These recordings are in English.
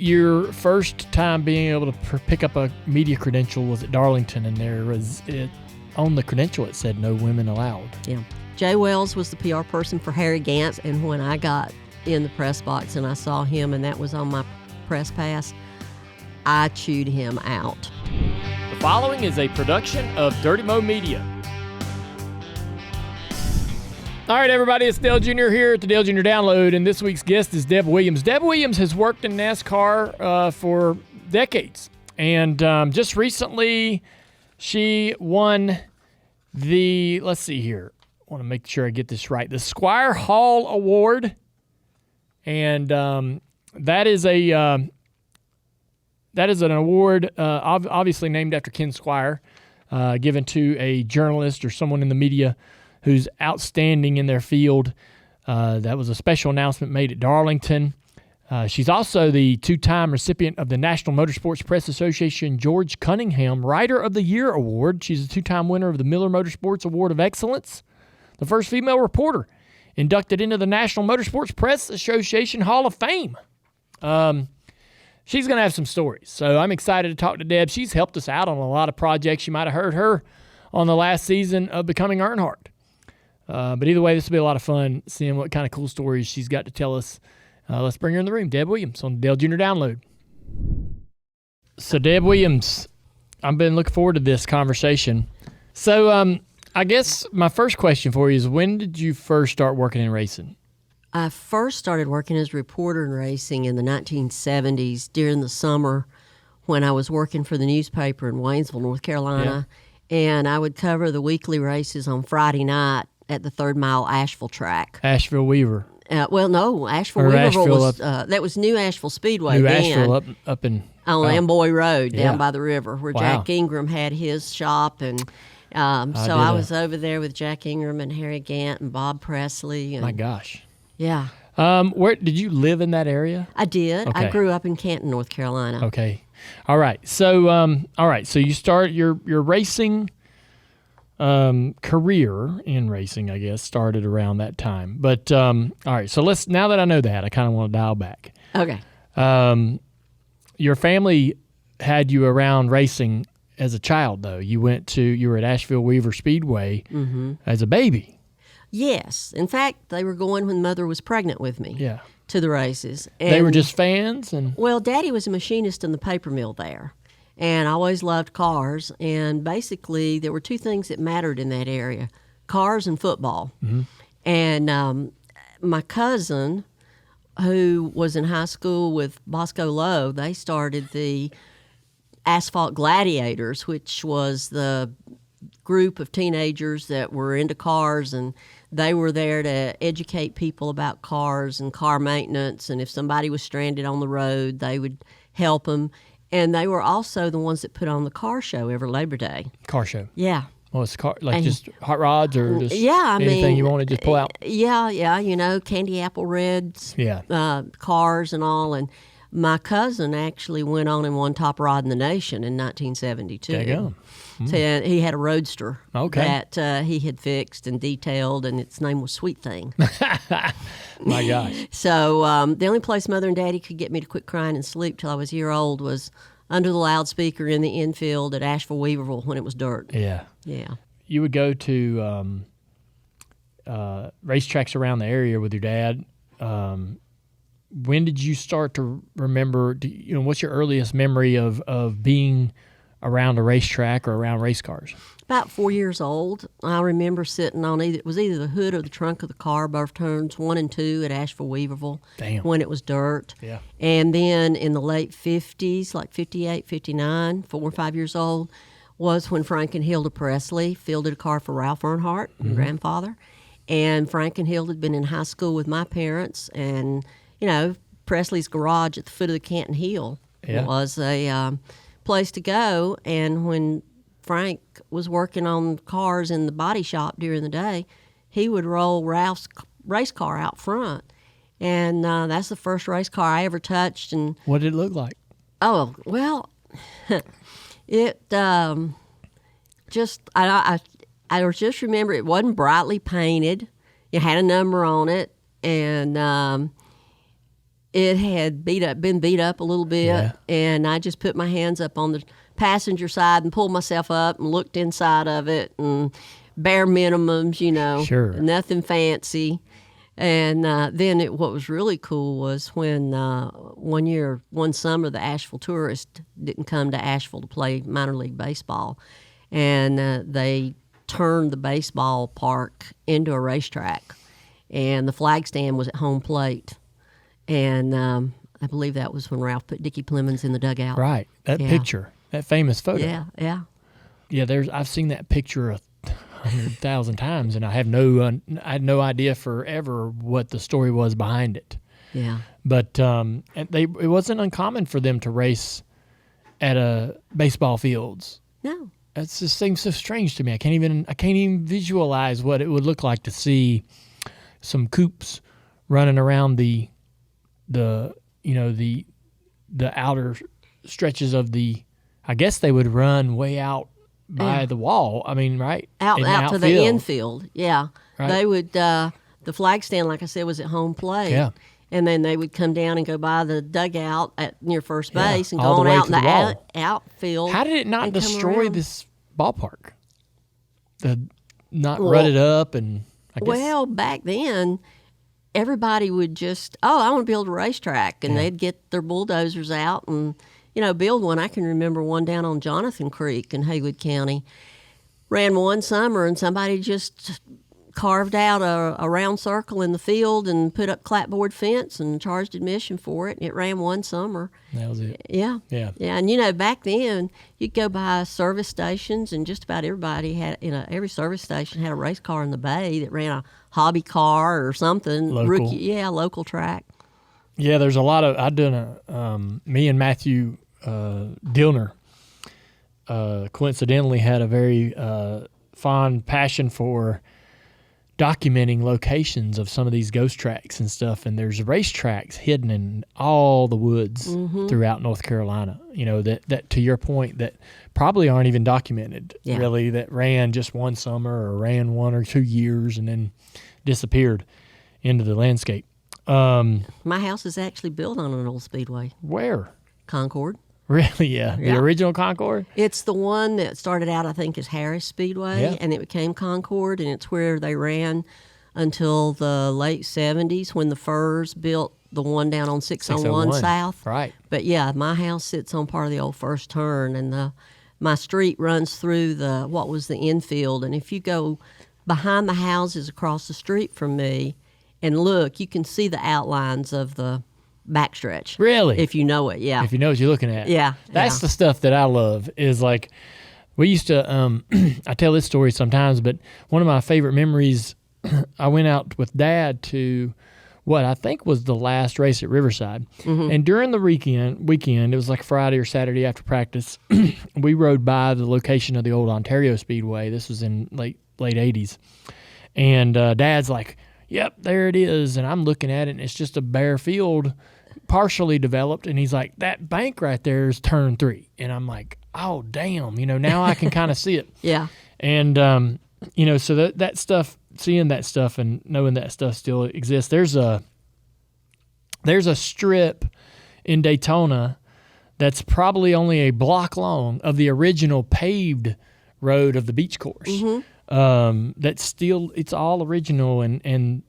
Your first time being able to pick up a media credential was at Darlington, and there was on the credential it said no women allowed. Yeah. Jay Wells was the PR person for Harry Gantz, and when I got in the press box and I saw him and that was on my press pass, I chewed him out. The following is a production of Dirty Mo Media. All right, everybody, it's Dale Jr. here at the Dale Jr. Download, and this week's guest is Deb Williams. Deb Williams has worked in NASCAR for decades, and just recently she won the, let's see here, I want to make sure I get this right, the Squier-Hall Award, and that is an award obviously named after Ken Squier, given to a journalist or someone in the media who's outstanding in their field. That was a special announcement made at Darlington. She's also the two-time recipient of the National Motorsports Press Association George Cunningham Rider of the Year Award. She's a two-time winner of the Miller Motorsports Award of Excellence, the first female reporter inducted into the National Motorsports Press Association Hall of Fame. She's going to have some stories, so I'm excited to talk to Deb. She's helped us out on a lot of projects. You might have heard her on the last season of Becoming Earnhardt. But either way, this will be a lot of fun seeing what kind of cool stories she's got to tell us. Let's bring her in the room. Deb Williams on the Dale Jr. Download. So, Deb Williams, I've been looking forward to this conversation. So, I guess my first question for you is, when did you first start working in racing? I first started working as a reporter in racing in the 1970s during the summer when I was working for the newspaper in Waynesville, North Carolina. Yeah. And I would cover the weekly races on Friday night at the 3rd Mile Asheville track. Asheville Weaver. Asheville Weaver was that was New Asheville Speedway. New Asheville up in on Amboy Road down by the river where Jack Ingram had his shop, and I was over there with Jack Ingram and Harry Gant and Bob Presley. And, my gosh. Yeah. Where did you live in that area? I did. Okay. I grew up in Canton, North Carolina. Okay. All right. So so you start your racing career in racing, I guess, started around that time. But all right, so now that I know that, I kind of want to dial back. Okay. Your family had you around racing as a child, though. You were at Asheville Weaver Speedway as a baby. Yes. In fact, they were going when Mother was pregnant with me. Yeah. To the races. And, they were just fans? Well, Daddy was a machinist in the paper mill there. And I always loved cars. And basically, there were two things that mattered in that area, cars and football. Mm-hmm. And my cousin, who was in high school with Bosco Lowe, they started the Asphalt Gladiators, which was the group of teenagers that were into cars, and they were there to educate people about cars and car maintenance. And if somebody was stranded on the road, they would help them. And they were also the ones that put on the car show every Labor Day. Car show? Yeah. Well, it's just hot rods or just anything you want to just pull out? Yeah, candy apple reds, cars and all. And my cousin actually went on and won Top Rod in the Nation in 1972. There you go. So he had a Roadster that he had fixed and detailed, and its name was Sweet Thing. My gosh. So the only place Mother and Daddy could get me to quit crying and sleep till I was a year old was under the loudspeaker in the infield at Asheville Weaverville when it was dirt. Yeah. Yeah. You would go to racetracks around the area with your dad. When did you start to remember, what's your earliest memory of being around a racetrack or around race cars? About 4 years old. I remember sitting on it was either the hood or the trunk of the car, both turns 1 and 2 at Asheville Weaverville. Damn. When it was dirt. Yeah. And then in the late 50s, like 58, 59, 4 or 5 years old, was when Frank and Hilda Presley fielded a car for Ralph Earnhardt, my grandfather. And Frank and Hilda had been in high school with my parents, and Presley's garage at the foot of the Canton Hill was a place to go. And when Frank was working on cars in the body shop during the day, he would roll Ralph's race car out front. And that's the first race car I ever touched. And what did it look like? Oh, well, it I just remember it wasn't brightly painted. It had a number on it, and it had been beat up a little bit, Yeah. and I just put my hands up on the passenger side and pulled myself up and looked inside of it, and bare minimums, Sure. nothing fancy. And then what was really cool was when one summer the Asheville tourists didn't come to Asheville to play minor league baseball, and they turned the baseball park into a racetrack, and the flag stand was at home plate, and I believe that was when Ralph put Dickie Plemons in the dugout. Right. That picture, that famous photo. Yeah. Yeah, I've seen that picture 100,000 times, and I had no idea forever what the story was behind it. Yeah. But it wasn't uncommon for them to race at baseball fields. No. It just seems so strange to me. I can't even visualize what it would look like to see some coupes running around the outer stretches of the. I guess they would run way out by the wall. I mean, right? Out to the infield. Yeah. Right. They would, the flag stand, like I said, was at home plate. Yeah. And then they would come down and go by the dugout near first base and go all on the way out to in the wall. Outfield. How did it not and come destroy around. this ballpark? Not rut it up, and I guess. Well, back then, everybody would just, I want to build a racetrack. And they'd get their bulldozers out and, build one. I can remember one down on Jonathan Creek in Haywood County. Ran one summer, and somebody just carved out a round circle in the field and put up clapboard fence and charged admission for it. And it ran one summer. That was it. Yeah. Yeah. Yeah. And, back then, you'd go by service stations, and just about everybody had, every service station had a race car in the bay that ran a hobby car or something. Local. Local track. Yeah, there's a lot of. I've done me and Matthew Dillner coincidentally had a very fond passion for documenting locations of some of these ghost tracks and stuff. And there's racetracks hidden in all the woods throughout North Carolina, that to your point, that probably aren't even documented really, that ran just one summer or ran 1 or 2 years and then disappeared into the landscape. My house is actually built on an old speedway. Where? Concord. Really? Yeah. The original Concord? It's the one that started out, I think, as Harris Speedway, and it became Concord, and it's where they ran until the late 70s when the Furs built the one down on 601 South. Right. But, yeah, my house sits on part of the old first turn, and my street runs through what was the infield. And if you go behind the houses across the street from me and look, you can see the outlines of the backstretch. Really? If you know it, yeah. If you know what you're looking at. Yeah. That's the stuff that I love is like, we used to, I tell this story sometimes, but one of my favorite memories, I went out with Dad to what I think was the last race at Riverside. And during the weekend, it was like Friday or Saturday after practice, we rode by the location of the old Ontario Speedway. This was in late 80s. And Dad's like, yep, there it is. And I'm looking at it, and it's just a bare field, partially developed. And he's like, that bank right there is turn 3. And I'm like, oh, damn. Now I can kind of see it. Yeah. And, so that stuff, seeing that stuff and knowing that stuff still exists. There's a strip in Daytona that's probably only a block long of the original paved road of the beach course. That's still, it's all original. And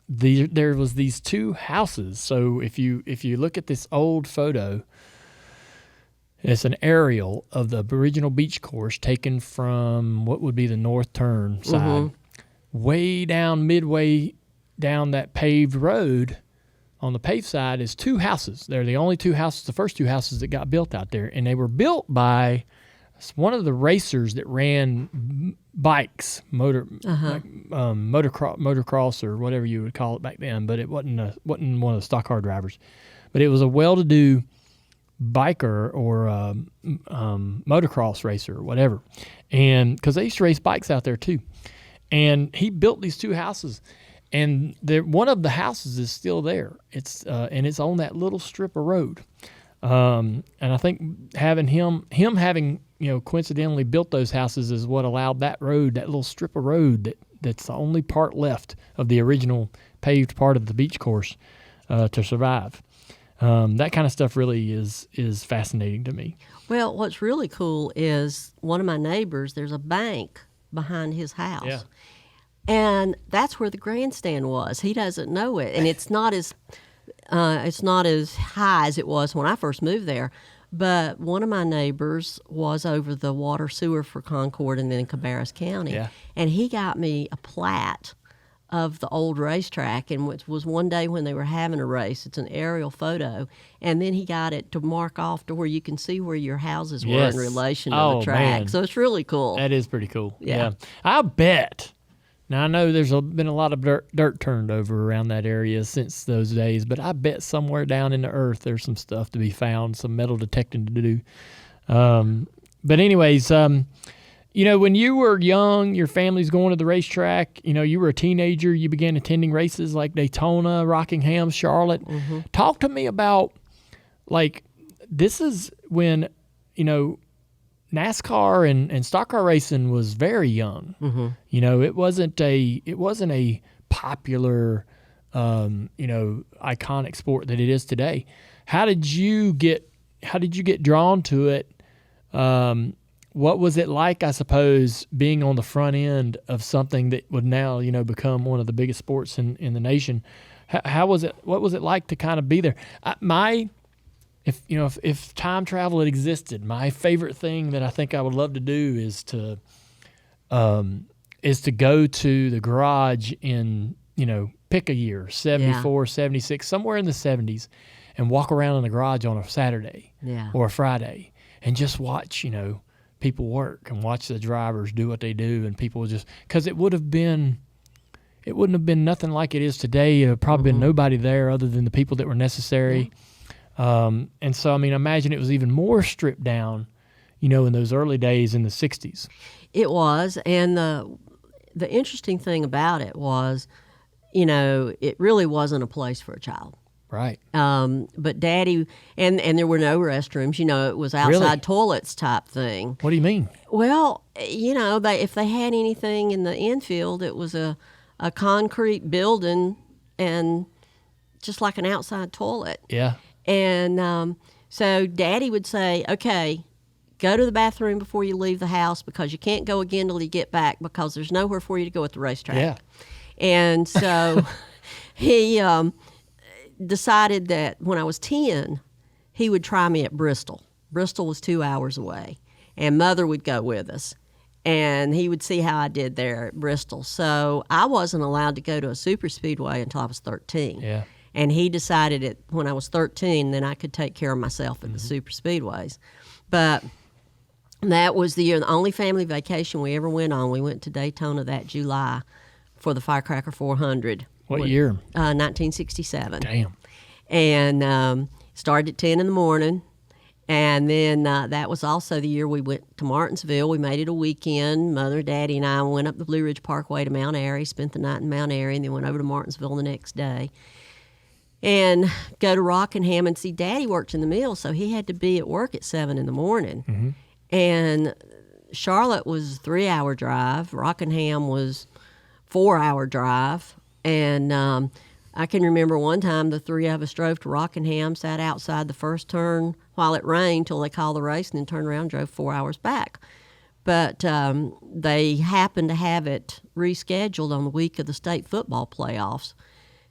there was these 2 houses. So if you look at this old photo, it's an aerial of the original beach course taken from what would be the north turn side. Way down, midway down that paved road, on the paved side is 2 houses. They're the only 2 houses, the first 2 houses that got built out there. And they were built by one of the racers that ran bikes, motocross or whatever you would call it back then, but it wasn't one of the stock car drivers. But it was a well-to-do biker or motocross racer or whatever, and because they used to race bikes out there too. And he built these 2 houses, and one of the houses is still there. It's and it's on that little strip of road. And I think having him having coincidentally built those houses is what allowed that road, that little strip of road that's the only part left of the original paved part of the beach course, to survive. That kind of stuff really is fascinating to me. Well, what's really cool is one of my neighbors, there's a bank behind his house. Yeah. And that's where the grandstand was. He doesn't know it. And it's not as high as it was when I first moved there. But one of my neighbors was over the water sewer for Concord and then Cabarrus County. Yeah. And he got me a plat of the old racetrack, and it was one day when they were having a race. It's an aerial photo. And then he got it to mark off to where you can see where your houses were Yes. in relation to Oh, the track. man. So it's really cool. That is pretty cool. Yeah. I bet. Now, I know there's been a lot of dirt turned over around that area since those days, but I bet somewhere down in the earth there's some stuff to be found, some metal detecting to do. But anyways, when you were young, your family's going to the racetrack, you were a teenager, you began attending races like Daytona, Rockingham, Charlotte. Mm-hmm. Talk to me about, this is when, NASCAR and stock car racing was very young. Mm-hmm. It wasn't a popular, iconic sport that it is today. How did you get drawn to it? What was it like, I suppose, being on the front end of something that would now, become one of the biggest sports in the nation? How was it? What was it like to kind of be there? If time travel had existed, my favorite thing that I think I would love to do is to go to the garage in, pick a year, 74, 76, somewhere in the 70s, and walk around in the garage on a Saturday or a Friday and just watch, people work and watch the drivers do what they do, and people just, because it wouldn't have been nothing like it is today. There probably been nobody there other than the people that were necessary. And so, imagine it was even more stripped down, in those early days in the 60s. It was, and the interesting thing about it was, it really wasn't a place for a child. Right. But Daddy, and there were no restrooms, it was outside Really? Toilets type thing. What do you mean? Well, if they had anything in the infield, it was a concrete building and just like an outside toilet. Yeah. And so Daddy would say, okay, go to the bathroom before you leave the house because you can't go again till you get back because there's nowhere for you to go at the racetrack. Yeah. And so he decided that when I was 10, he would try me at Bristol. Bristol was 2 hours away, and Mother would go with us. And he would see how I did there at Bristol. So I wasn't allowed to go to a super speedway until I was 13. Yeah. And he decided it when I was 13, then I could take care of myself at the super speedways. But that was the year, the only family vacation we ever went on. We went to Daytona that July for the Firecracker 400. What year? 1967. Damn. And started at 10 in the morning. And then that was also the year we went to Martinsville. We made it a weekend. Mother, Daddy, and I went up the Blue Ridge Parkway to Mount Airy, spent the night in Mount Airy, and then went over to Martinsville the next day. And go to Rockingham and see Daddy worked in the mill, so he had to be at work at 7 in the morning. Mm-hmm. And Charlotte was a 3-hour drive. Rockingham was 4-hour drive. And I can remember one time the three of us drove to Rockingham, sat outside the first turn while it rained till they called the race, and then turned around and drove 4 hours back. But they happened to have it rescheduled on the week of the state football playoffs.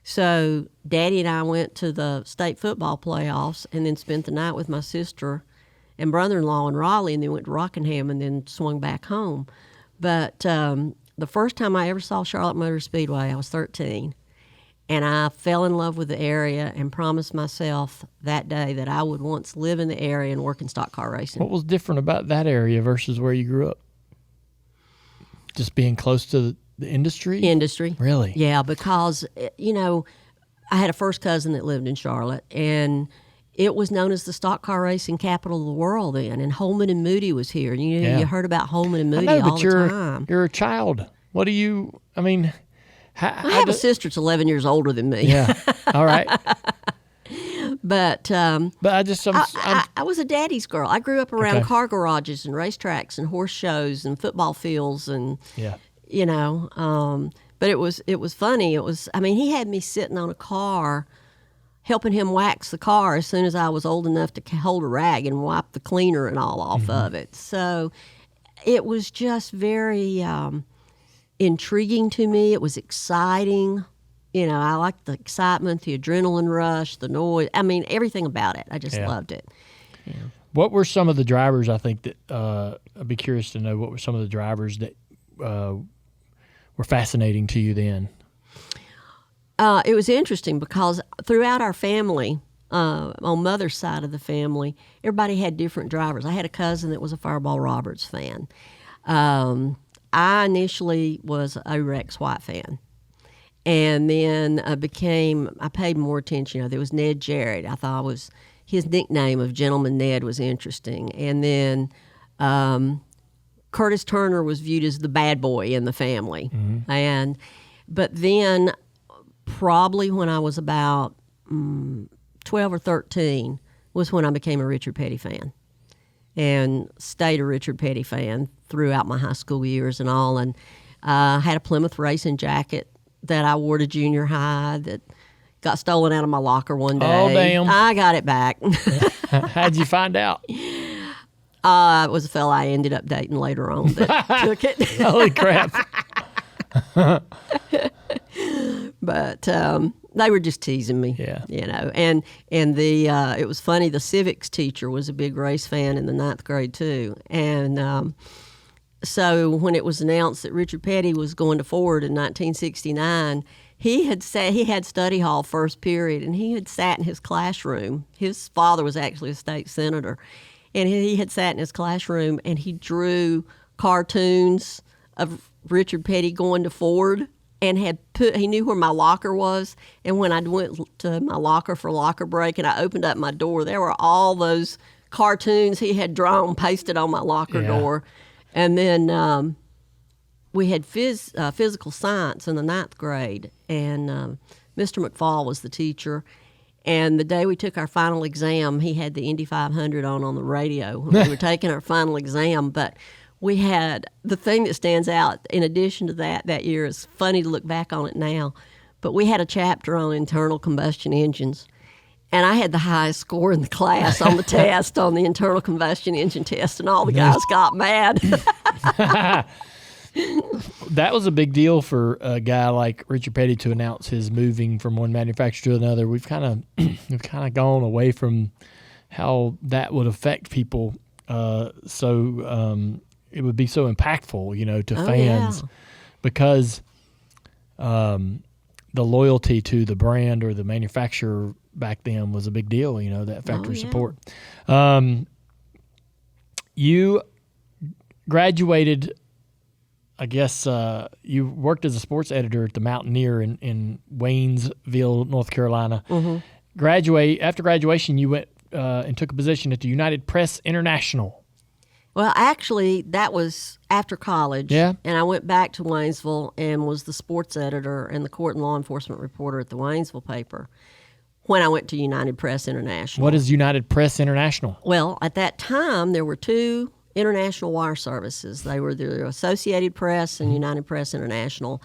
So Daddy and I went to the state football playoffs and then spent the night with my sister and brother-in-law in Raleigh, and then went to Rockingham and then swung back home. But the first time I ever saw Charlotte Motor Speedway, I was 13. And I fell in love with the area and promised myself that day that I would once live in the area and work in stock car racing. What was different about that area versus where you grew up? Just being close to the industry? Industry. Really? Yeah, because, I had a first cousin that lived in Charlotte, and it was known as the stock car racing capital of the world then, and Holman and Moody was here. You heard about Holman and Moody all the time. You're a child. What do you, I have a sister that's 11 years older than me. Yeah, all right. But I just, I was a daddy's girl. I grew up around car garages and racetracks and horse shows and football fields and, but it was funny. He had me sitting on a car helping him wax the car as soon as I was old enough to hold a rag and wipe the cleaner and all off of it. So it was just very intriguing to me. It was exciting. I liked the excitement, the adrenaline rush, the noise. I mean, everything about it. I just loved it. Yeah. What were some of the drivers, I think, that I'd be curious to know, what were some of the drivers that were fascinating to you then? It was interesting because throughout our family, on Mother's side of the family, everybody had different drivers. I had a cousin that was a Fireball Roberts fan. I initially was a Rex White fan. And then I paid more attention. There was Ned Jarrett. I thought his nickname of Gentleman Ned was interesting. And then Curtis Turner was viewed as the bad boy in the family. Mm-hmm. But then probably when I was about 12 or 13 was when I became a Richard Petty fan and stayed a Richard Petty fan throughout my high school years and all. And I had a Plymouth racing jacket that I wore to junior high that got stolen out of my locker one day. Oh, damn. I got it back. How'd you find out? It was a fella I ended up dating later on that took it. Holy crap. But they were just teasing me, and it was funny. The civics teacher was a big race fan in the 9th grade too, and so when it was announced that Richard Petty was going to Ford in 1969, he had study hall first period, and he had sat in his classroom. His father was actually a state senator, and he had sat in his classroom and he drew cartoons of Richard Petty going to Ford. And he knew where my locker was. And when I went to my locker for locker break and I opened up my door, there were all those cartoons he had drawn, pasted on my locker door. And then we had physical science in the 9th grade. And Mr. McFall was the teacher. And the day we took our final exam, he had the Indy 500 on the radio when we were taking our final exam. But we had the thing that stands out in addition to that year is funny to look back on it now, but we had a chapter on internal combustion engines, and I had the highest score in the class on the test, on the internal combustion engine test, and all the guys got mad. That was a big deal for a guy like Richard Petty to announce his moving from one manufacturer to another. We've kind of gone away from how that would affect people. It would be so impactful, to fans, because the loyalty to the brand or the manufacturer back then was a big deal, that factory support. You graduated, I guess, you worked as a sports editor at the Mountaineer in Waynesville, North Carolina. Mm-hmm. After graduation, you went and took a position at the United Press International. Well, actually, that was after college, and I went back to Waynesville and was the sports editor and the court and law enforcement reporter at the Waynesville paper when I went to United Press International. What is United Press International? Well, at that time, there were two international wire services. They were the Associated Press and United Press International,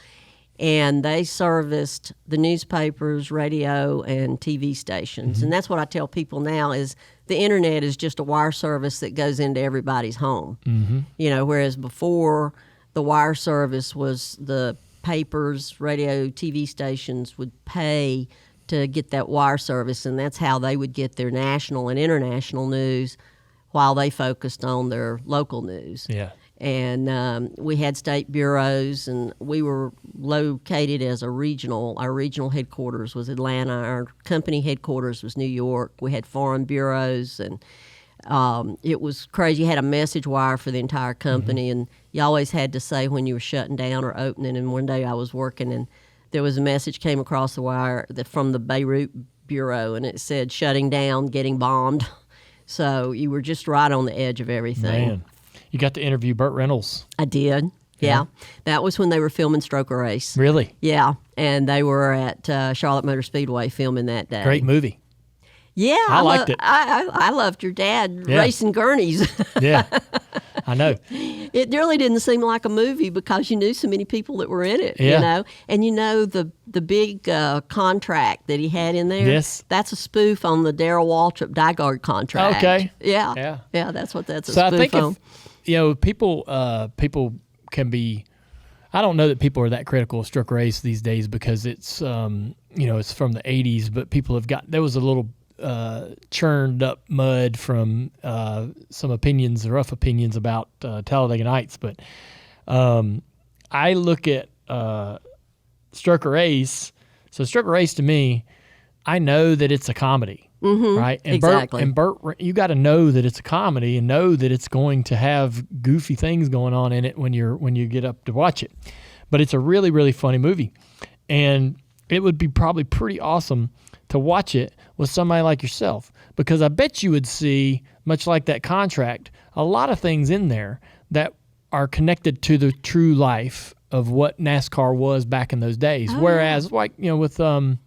and they serviced the newspapers, radio, and TV stations. Mm-hmm. And that's what I tell people now is the internet is just a wire service that goes into everybody's home. Mm-hmm. Whereas before the wire service was the papers, radio, TV stations would pay to get that wire service, and that's how they would get their national and international news while they focused on their local news. Yeah. And we had state bureaus, and we were located as our regional headquarters was Atlanta. Our company headquarters was New York. We had foreign bureaus, and it was crazy. You had a message wire for the entire company, and you always had to say when you were shutting down or opening. And one day I was working, and there was a message came across the wire from the Beirut bureau, and it said, shutting down, getting bombed. So you were just right on the edge of everything. Man. You got to interview Burt Reynolds. I did, yeah. That was when they were filming Stroke a Race. Really? Yeah, and they were at Charlotte Motor Speedway filming that day. Great movie. Yeah. I liked it. I loved your dad racing gurneys. Yeah, I know. It really didn't seem like a movie because you knew so many people that were in it, And the the big contract that he had in there. Yes. That's a spoof on the Darrell Waltrip Dyegard contract. Okay. Yeah. That's what that's a So spoof I think on. if, people can be. I don't know that people are that critical of Struck Race these days because it's it's from the '80s, but people have got there was a little churned up mud from some rough opinions about Talladega Nights, but I look at Struck Race. So Struck Race to me, I know that it's a comedy. Right? And exactly. Burt, you got to know that it's a comedy and know that it's going to have goofy things going on in it when you get up to watch it. But it's a really, really funny movie. And it would be probably pretty awesome to watch it with somebody like yourself, because I bet you would see, much like that contract, a lot of things in there that are connected to the true life of what NASCAR was back in those days. Whereas, like, with the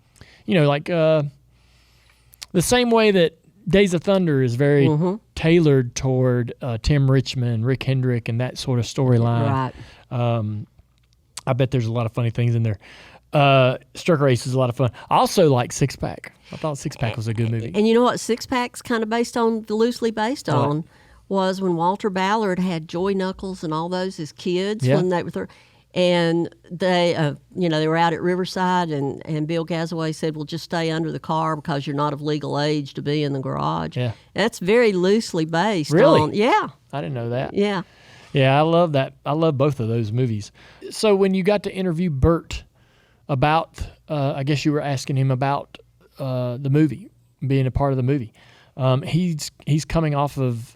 same way that Days of Thunder is very tailored toward Tim Richmond, Rick Hendrick, and that sort of storyline. Right. I bet there's a lot of funny things in there. Struck Race is a lot of fun. I also like Six Pack. I thought Six Pack was a good movie. And you know what Six Pack's kind of loosely based on was when Walter Ballard had Joy Knuckles and all those as kids when they were and they they were out at Riverside and Bill Gazaway said, well, just stay under the car because you're not of legal age to be in the garage. Yeah. That's very loosely based Really? on. Yeah. I didn't know that. Yeah. Yeah, I love that. I love both of those movies. So when you got to interview Burt about, I guess you were asking him about the movie, being a part of the movie. He's coming off of,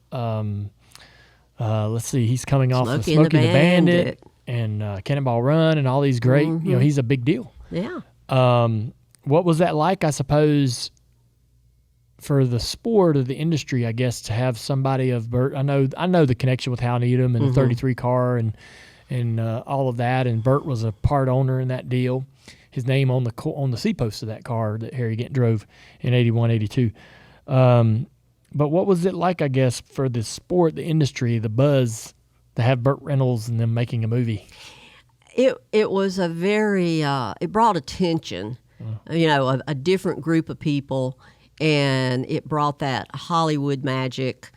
he's coming off of Smokey the Bandit and Cannonball Run and all these great, he's a big deal. Yeah. What was that like, I suppose, for the sport or the industry, I guess, to have somebody of Burt? I know the connection with Hal Needham and the 33 car and all of that, and Burt was a part owner in that deal. His name on the seat post of that car that Harry Gant drove in 81, 82. But what was it like, I guess, for the sport, the industry, the buzz, to have Burt Reynolds and them making a movie? It was a very it brought attention, a different group of people, and it brought that Hollywood magic.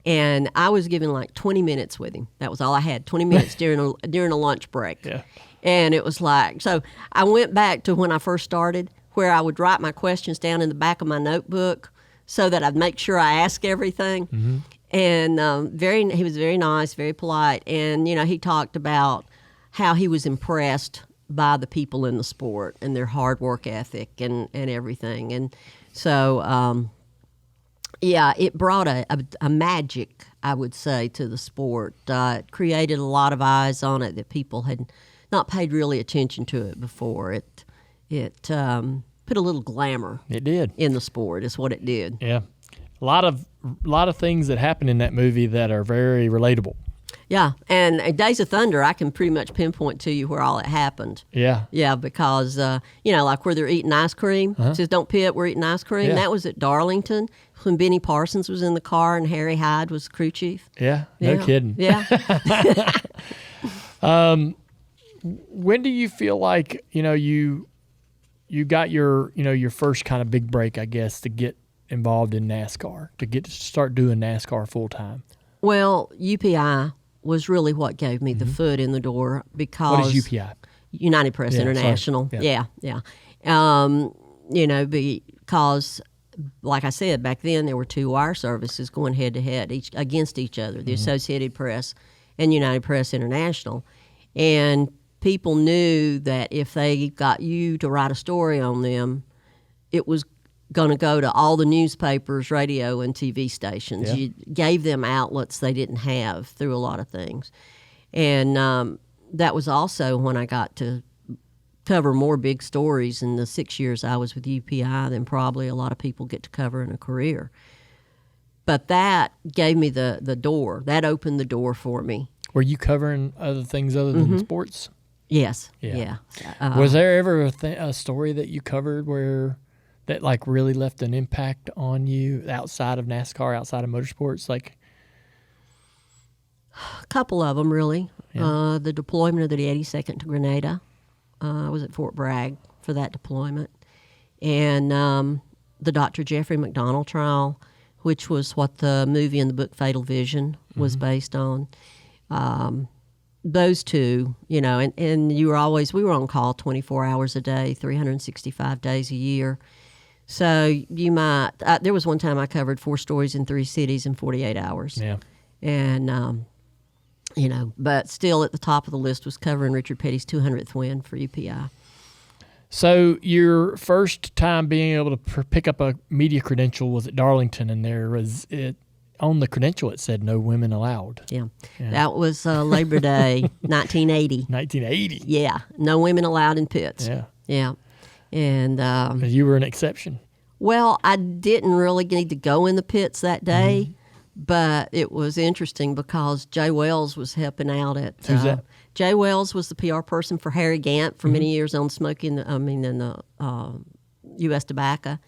And I was given like 20 minutes with him. That was all I had, 20 minutes during a lunch break. Yeah. And it was like, so I went back to when I first started, where I would write my questions down in the back of my notebook so that I'd make sure I ask everything. And he was very nice, very polite. And, he talked about how he was impressed by the people in the sport and their hard work ethic and everything. And so, it brought a magic, I would say, to the sport. It created a lot of eyes on it that people had not paid really attention to it before. It put a little glamour. It did in the sport. Is what it did. Yeah, a lot of things that happen in that movie that are very relatable. Yeah, and Days of Thunder, I can pretty much pinpoint to you where all it happened. Yeah. Yeah, because, like where they're eating ice cream. It says, don't pit, we're eating ice cream. Yeah. That was at Darlington when Benny Parsons was in the car and Harry Hyde was crew chief. Yeah, no kidding. Yeah. When do you feel like, you got your first kind of big break, I guess, to get involved in NASCAR, to start doing NASCAR full time? Well, UPI was really what gave me the foot in the door because... What is UPI? United Press International. Sorry. Yeah. Because, like I said, back then there were two wire services going head-to-head against each other, the Associated Press and United Press International. And people knew that if they got you to write a story on them, it was going to go to all the newspapers, radio, and TV stations. Yeah. You gave them outlets they didn't have through a lot of things. And that was also when I got to cover more big stories in the 6 years I was with UPI than probably a lot of people get to cover in a career. But that gave me the door. That opened the door for me. Were you covering other things other than sports? Yes. Yeah. Was there ever a story that you covered that like really left an impact on you outside of NASCAR, outside of motorsports? Like a couple of them, really. Yeah. The deployment of the 82nd to Grenada. I was at Fort Bragg for that deployment. And the Dr. Jeffrey McDonald trial, which was what the movie and the book Fatal Vision was based on. Those two, you know, and we were on call 24 hours a day, 365 days a year. So you might, there was one time I covered 4 stories in 3 cities in 48 hours. Yeah. And, you know, but still at the top of the list was covering Richard Petty's 200th win for UPI. So your first time being able to pick up a media credential was at Darlington, and there was on the credential it said no women allowed. Yeah. That was Labor Day, 1980. 1980. Yeah, no women allowed in pits. Yeah. Yeah. And you were an exception. well, I didn't really need to go in the pits that day, but it was interesting because Jay Wells was helping out at. Who's that? Jay Wells was the PR person for Harry Gant for many years on smoking. In the U.S. tobacco.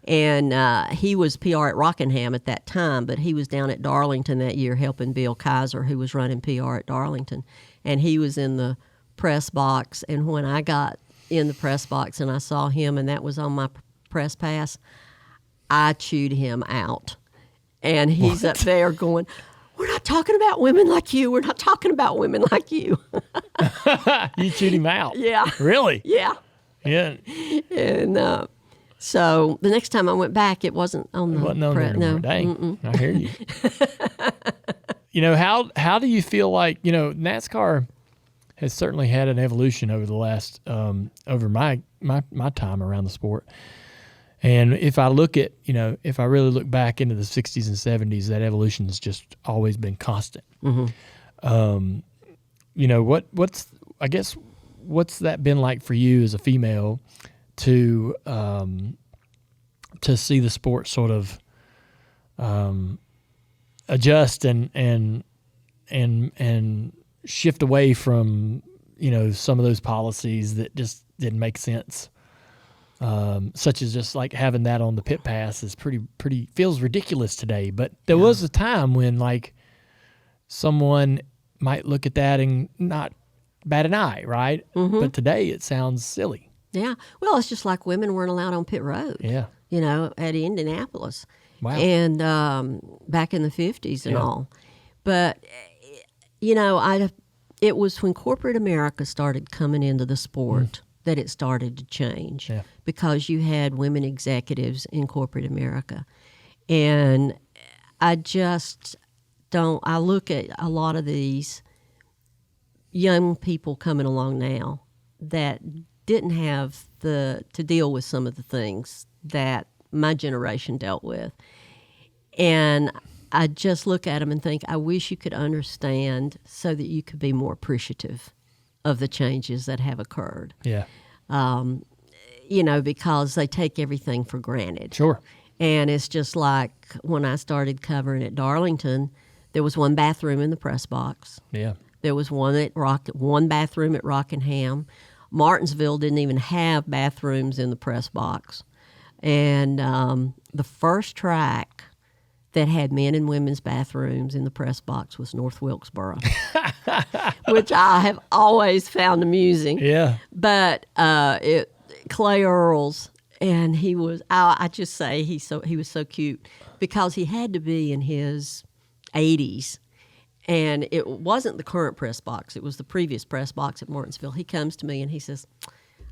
And he was PR at Rockingham at that time, but he was down at Darlington that year helping Bill Kaiser, who was running PR at Darlington. And he was in the press box. And when I got in the press box and I saw him, and that was on my press pass, I chewed him out. And he's up there going, "We're not talking about women like you. We're not talking about women like you." You chewed him out? Yeah. Really? Yeah. Yeah. And so the next time I went back, it wasn't on the Wasn't on there anymore. Dang. I hear you. You know, how do you feel like, you know, NASCAR has certainly had an evolution over the last, over my time around the sport. And if I look at, you know, if I really look back into the 60s and 70s, that evolution has just always been constant. Mm-hmm. You know, what's that been like for you as a female to see the sport sort of adjust and shift away from, you know, some of those policies that just didn't make sense, such as just like having that on the pit pass is pretty feels ridiculous today. But there was a time when like someone might look at that and not bat an eye, right? Mm-hmm. But today it sounds silly. Yeah. Well, it's just like women weren't allowed on pit road. Yeah. You know, at Indianapolis. Wow. And back in the 50s and all. But, you know, it was when corporate America started coming into the sport that it started to change. Yeah. Because you had women executives in corporate America. And I just I look at a lot of these young people coming along now that didn't have to deal with some of the things that my generation dealt with. And I just look at them and think, I wish you could understand so that you could be more appreciative of the changes that have occurred. Yeah. You know, because they take everything for granted. Sure. And it's just like when I started covering at Darlington, there was one bathroom in the press box. Yeah. There was one bathroom at Rockingham. Martinsville didn't even have bathrooms in the press box. And the first track that had men and women's bathrooms in the press box was North Wilkesboro, which I have always found amusing. Yeah. But Clay Earls, and he was, I just say he was so cute because he had to be in his 80s. And it wasn't the current press box. It was the previous press box at Martinsville. He comes to me and he says,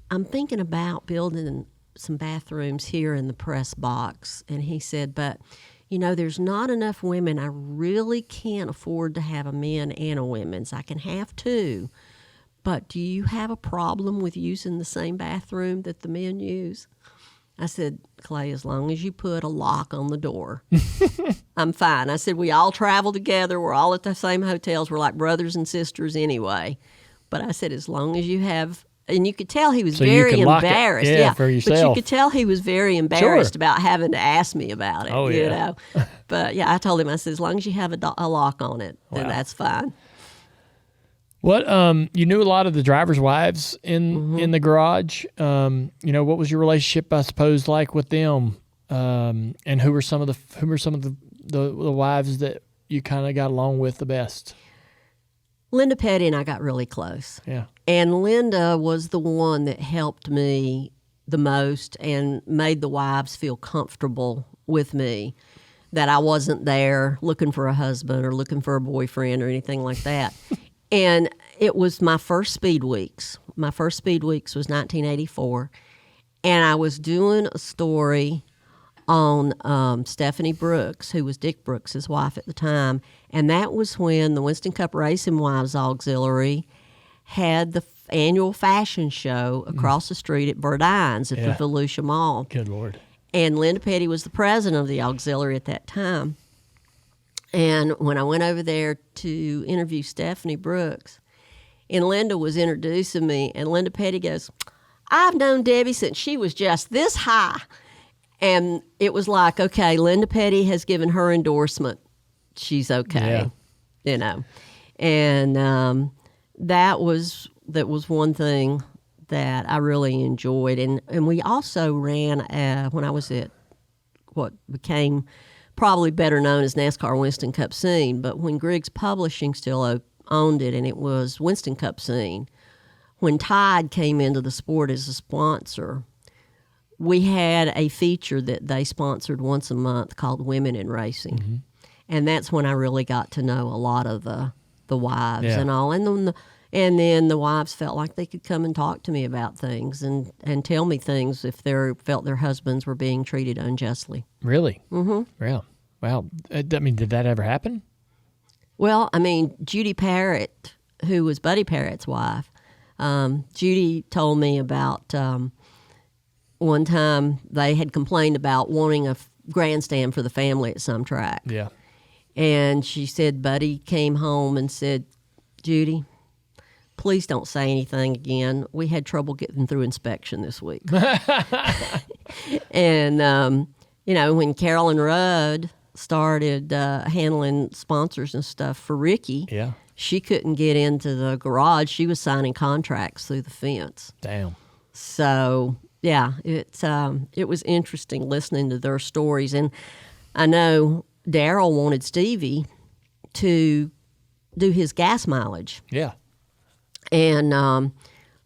"I'm thinking about building some bathrooms here in the press box." And he said, "But, you know, there's not enough women. I really can't afford to have a men and a women's. I can have two. But do you have a problem with using the same bathroom that the men use?" I said, "Clay, as long as you put a lock on the door, I'm fine." I said, "We all travel together. We're all at the same hotels. We're like brothers and sisters anyway." But I said, as long as you have, and you could tell he was very embarrassed. Yeah, for yourself. But you could tell he was very embarrassed about having to ask me about it. Oh, you yeah. know? But yeah, I told him, I said, as long as you have a lock on it, then that's fine. What you knew a lot of the drivers' wives in the garage. You know, what was your relationship, I suppose, like with them? And who were some of the wives that you kind of got along with the best? Linda Petty and I got really close. Yeah. And Linda was the one that helped me the most and made the wives feel comfortable with me, that I wasn't there looking for a husband or looking for a boyfriend or anything like that. And it was my first Speed Weeks. My first Speed Weeks was 1984. And I was doing a story on Stephanie Brooks, who was Dick Brooks' wife at the time. And that was when the Winston Cup Racing Wives Auxiliary had the annual fashion show across the street at Burdine's at the Volusia Mall. Good Lord. And Linda Petty was the president of the auxiliary at that time. And when I went over there to interview Stephanie Brooks, and Linda was introducing me, and Linda Petty goes, I've known Debbie since she was just this high. And it was like, okay, Linda Petty has given her endorsement. She's okay, you know. And that was one thing that I really enjoyed. And we also ran, when I was at what became probably better known as NASCAR Winston Cup Scene, but when Griggs Publishing still owned it, and it was Winston Cup Scene, when Tide came into the sport as a sponsor, we had a feature that they sponsored once a month called Women in Racing. Mm-hmm. And that's when I really got to know a lot of the wives and all. And then the wives felt like they could come and talk to me about things and tell me things if they felt their husbands were being treated unjustly. Really? Mm-hmm. Yeah. Wow. I mean, did that ever happen? Well, I mean, Judy Parrott, who was Buddy Parrott's wife, Judy told me about one time they had complained about wanting a grandstand for the family at some track. Yeah. And she said Buddy came home and said, Judy, please don't say anything again. We had trouble getting through inspection this week. And, when Carolyn Rudd started handling sponsors and stuff for Ricky, she couldn't get into the garage. She was signing contracts through the fence. Damn. So, yeah, it was interesting listening to their stories. And I know Darryl wanted Stevie to do his gas mileage. Yeah. And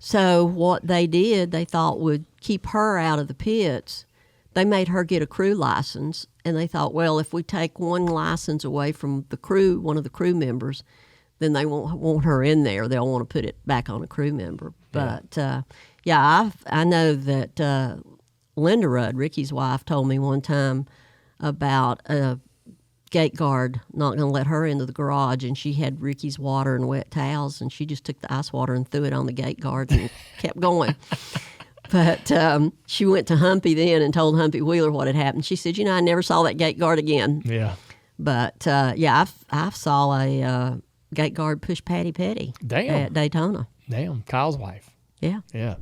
so what they did, they thought would keep her out of the pits. They made her get a crew license, and they thought, well, if we take one license away from the crew, one of the crew members, then they won't want her in there. They'll want to put it back on a crew member. But, I know that Linda Rudd, Ricky's wife, told me one time about a gate guard not going to let her into the garage, and she had Ricky's water and wet towels, and she just took the ice water and threw it on the gate guard and kept going. But she went to Humpy then and told Humpy Wheeler what had happened. She said, I never saw that gate guard again. Yeah. But, I saw a gate guard push Patty Petty at Daytona. Damn, Kyle's wife. Yeah. Yeah.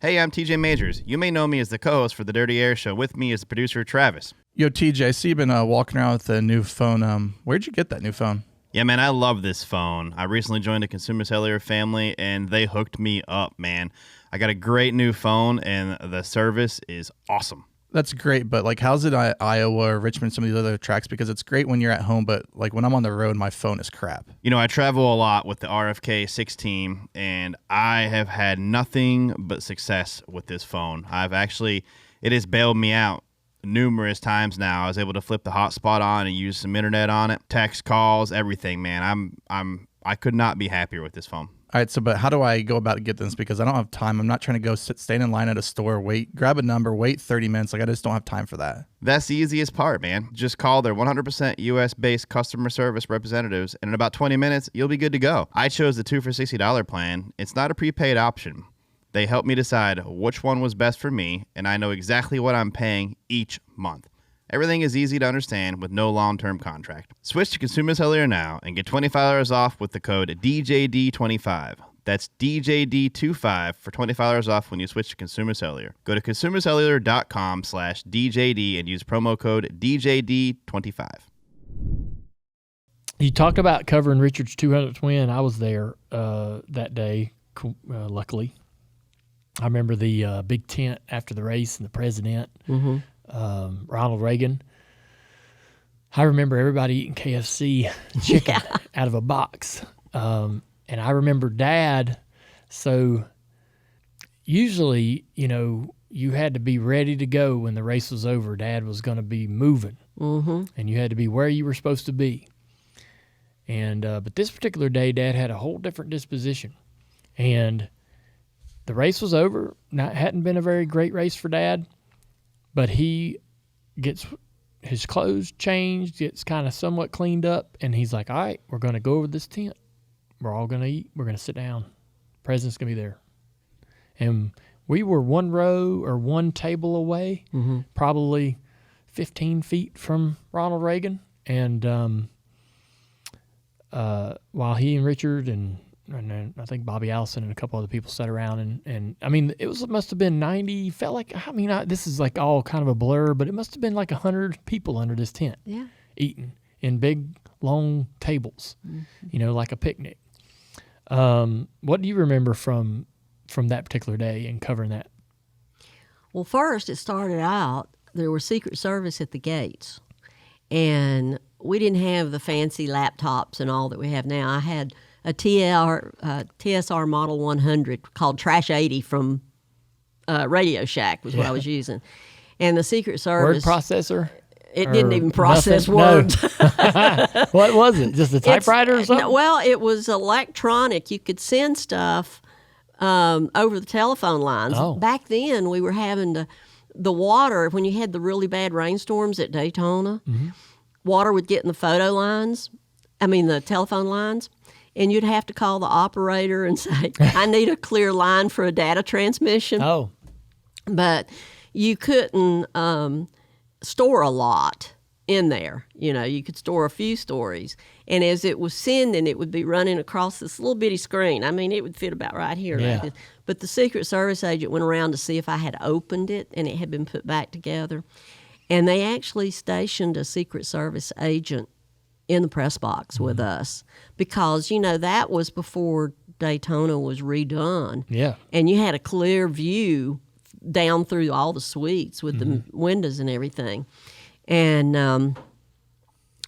Hey, I'm TJ Majors. You may know me as the co-host for the Dirty Air Show. With me is the producer, Travis. Yo, TJ, I see you've been walking around with a new phone. Where'd you get that new phone? Yeah, man, I love this phone. I recently joined a consumer cellular family, and they hooked me up, man. I got a great new phone, and the service is awesome. That's great, but how's it at Iowa or Richmond, some of these other tracks? Because it's great when you're at home, but when I'm on the road, my phone is crap. I travel a lot with the RFK 6 team, and I have had nothing but success with this phone. It has bailed me out numerous times now. I was able to flip the hotspot on and use some internet on it, text, calls, everything, man. I could not be happier with this phone. All right, but how do I go about getting this? Because I don't have time. I'm not trying to go stand in line at a store, grab a number, wait 30 minutes. I just don't have time for that. That's the easiest part, man. Just call their 100% U.S.-based customer service representatives, and in about 20 minutes, you'll be good to go. I chose the 2 for $60 plan. It's not a prepaid option. They helped me decide which one was best for me, and I know exactly what I'm paying each month. Everything is easy to understand with no long-term contract. Switch to Consumer Cellular now and get $25 off with the code DJD25. That's DJD25 for $25 off when you switch to Consumer Cellular. Go to consumercellular.com/DJD and use promo code DJD25. You talked about covering Richard's 200th win. I was there that day, luckily. I remember the big tent after the race and the president. Mm-hmm. Ronald Reagan. I remember everybody eating KFC chicken out of a box. And I remember Dad, so usually, you had to be ready to go when the race was over. Dad was going to be moving, and you had to be where you were supposed to be. And but this particular day, Dad had a whole different disposition. And the race was over. Hadn't been a very great race for Dad, but he gets his clothes changed, gets kind of somewhat cleaned up, and he's like, all right, we're going to go over this tent. We're all going to eat. We're going to sit down. President's going to be there. And we were one row or one table away, probably 15 feet from Ronald Reagan. And while he and Richard and then I think Bobby Allison and a couple other people sat around, and I mean, must have been 90, felt like, this is like all kind of a blur, but it must have been like 100 people under this tent eating in big, long tables, like a picnic. What do you remember from that particular day and covering that? Well, first it started out, there was Secret Service at the gates, and we didn't have the fancy laptops and all that we have now. I had a TSR Model 100 called Trash 80 from Radio Shack was what I was using. And the Secret Service... Word processor? It didn't even process nothing? words. No. What was it? Just a typewriter or something? Well, it was electronic. You could send stuff over the telephone lines. Oh. Back then, we were having the water, when you had the really bad rainstorms at Daytona, water would get in the telephone lines, and you'd have to call the operator and say, I need a clear line for a data transmission. Oh. But you couldn't store a lot in there. You could store a few stories. And as it was sending, it would be running across this little bitty screen. I mean, it would fit about right here. Yeah. Like this. But the Secret Service agent went around to see if I had opened it and it had been put back together. And they actually stationed a Secret Service agent in the press box with us because, that was before Daytona was redone. Yeah. And you had a clear view down through all the suites with the windows and everything. And,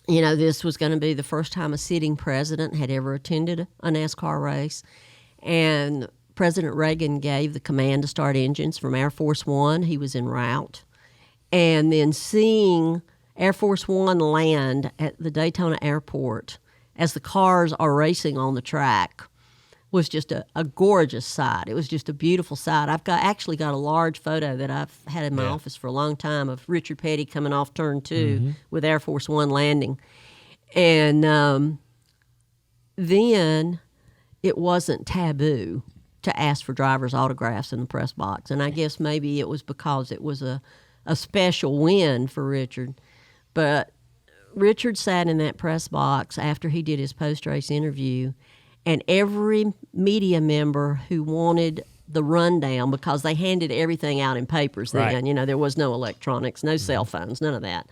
this was going to be the first time a sitting president had ever attended a NASCAR race. And President Reagan gave the command to start engines from Air Force One. He was en route. And then seeing Air Force One land at the Daytona airport as the cars are racing on the track was just a gorgeous sight. It was just a beautiful sight. I've actually got a large photo that I've had in my office for a long time of Richard Petty coming off turn 2 with Air Force One landing. And then it wasn't taboo to ask for drivers' autographs in the press box. And I guess maybe it was because it was a special win for Richard. But Richard sat in that press box after he did his post-race interview, and every media member who wanted the rundown, because they handed everything out in papers then, there was no electronics, no cell phones, none of that.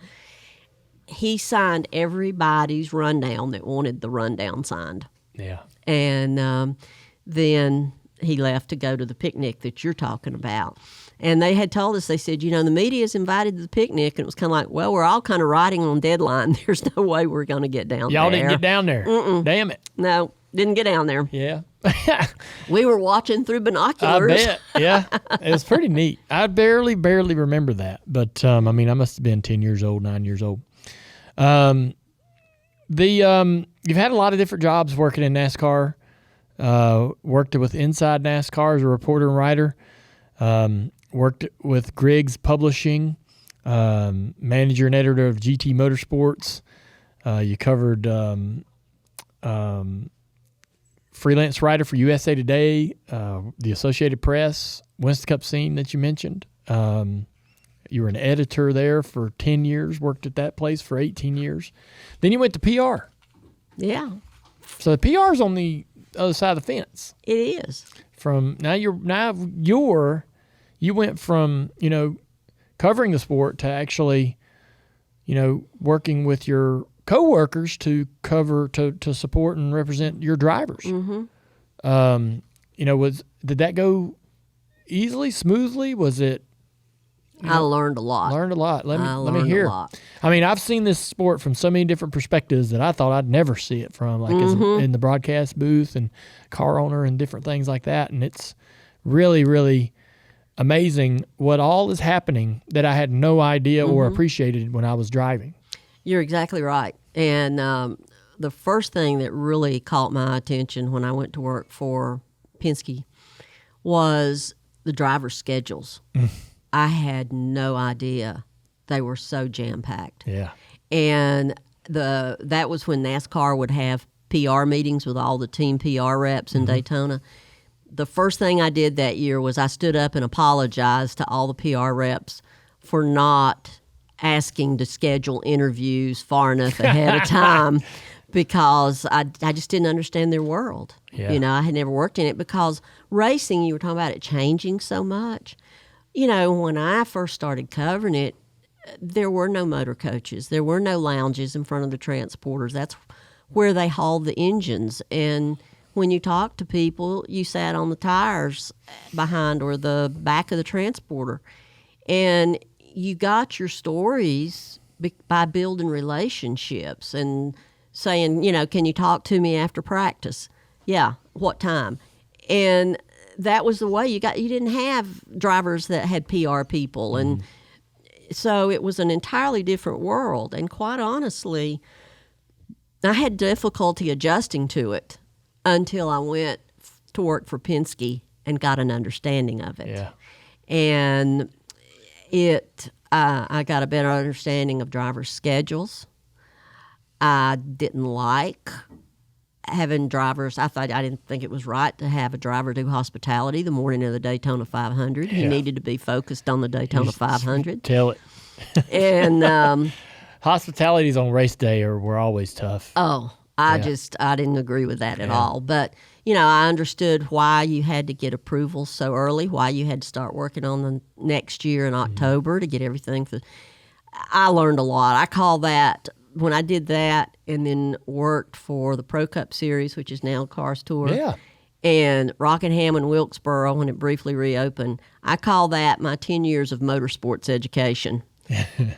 He signed everybody's rundown that wanted the rundown signed. Yeah. And then he left to go to the picnic that you're talking about. And they had told us, they said, the media's invited to the picnic. And it was kind of like, well, we're all kind of riding on deadline. There's no way we're going to get down there. Y'all didn't get down there. Damn it. No, didn't get down there. Yeah. We were watching through binoculars. I bet. Yeah. It was pretty neat. I barely remember that. But, I must have been 10 years old, 9 years old. You've had a lot of different jobs working in NASCAR. Worked with Inside NASCAR as a reporter and writer. Worked with Griggs Publishing, manager and editor of GT Motorsports. You covered freelance writer for USA Today, the Associated Press, Winston Cup Scene that you mentioned. You were an editor there for 10 years, worked at that place for 18 years. Then you went to PR. Yeah. So the PR is on the other side of the fence. It is. You went from, covering the sport to actually, working with your coworkers to support and represent your drivers. Mm-hmm. Did that go easily, smoothly? Was it I learned a lot. Learned a lot. Let me learned hear. a lot. I mean, I've seen this sport from so many different perspectives that I thought I'd never see it from, like as in the broadcast booth and car owner and different things like that. And it's really, really amazing what all is happening that I had no idea or appreciated when I was driving. You're exactly right. And the first thing that really caught my attention when I went to work for Penske was the driver's schedules. I had no idea they were so jam-packed. Yeah. And that was when NASCAR would have PR meetings with all the team PR reps in Daytona. The first thing I did that year was I stood up and apologized to all the PR reps for not asking to schedule interviews far enough ahead of time because I just didn't understand their world. Yeah. You know, I had never worked in it because racing, you were talking about it changing so much. You know, when I first started covering it, there were no motor coaches. There were no lounges in front of the transporters. That's where they hauled the engines. And when you talked to people, you sat on the tires behind or the back of the transporter. And you got your stories by building relationships and saying, you know, can you talk to me after practice? Yeah, what time? And that was the way you didn't have drivers that had PR people. And so it was an entirely different world. And quite honestly, I had difficulty adjusting to it until I went to work for Penske and got an understanding of it. Yeah. And I got a better understanding of drivers' schedules. I didn't like having drivers. I didn't think it was right to have a driver do hospitality the morning of the Daytona 500. He needed to be focused on the Daytona 500. Tell it. And hospitalities on race day were always tough. I didn't agree with that at all. But, you know, I understood why you had to get approval so early, why you had to start working on the next year in October to get everything. I learned a lot. I call that, when I did that and then worked for the Pro Cup Series, which is now Cars Tour, and Rockingham and Wilkesboro when it briefly reopened, I call that my 10 years of motorsports education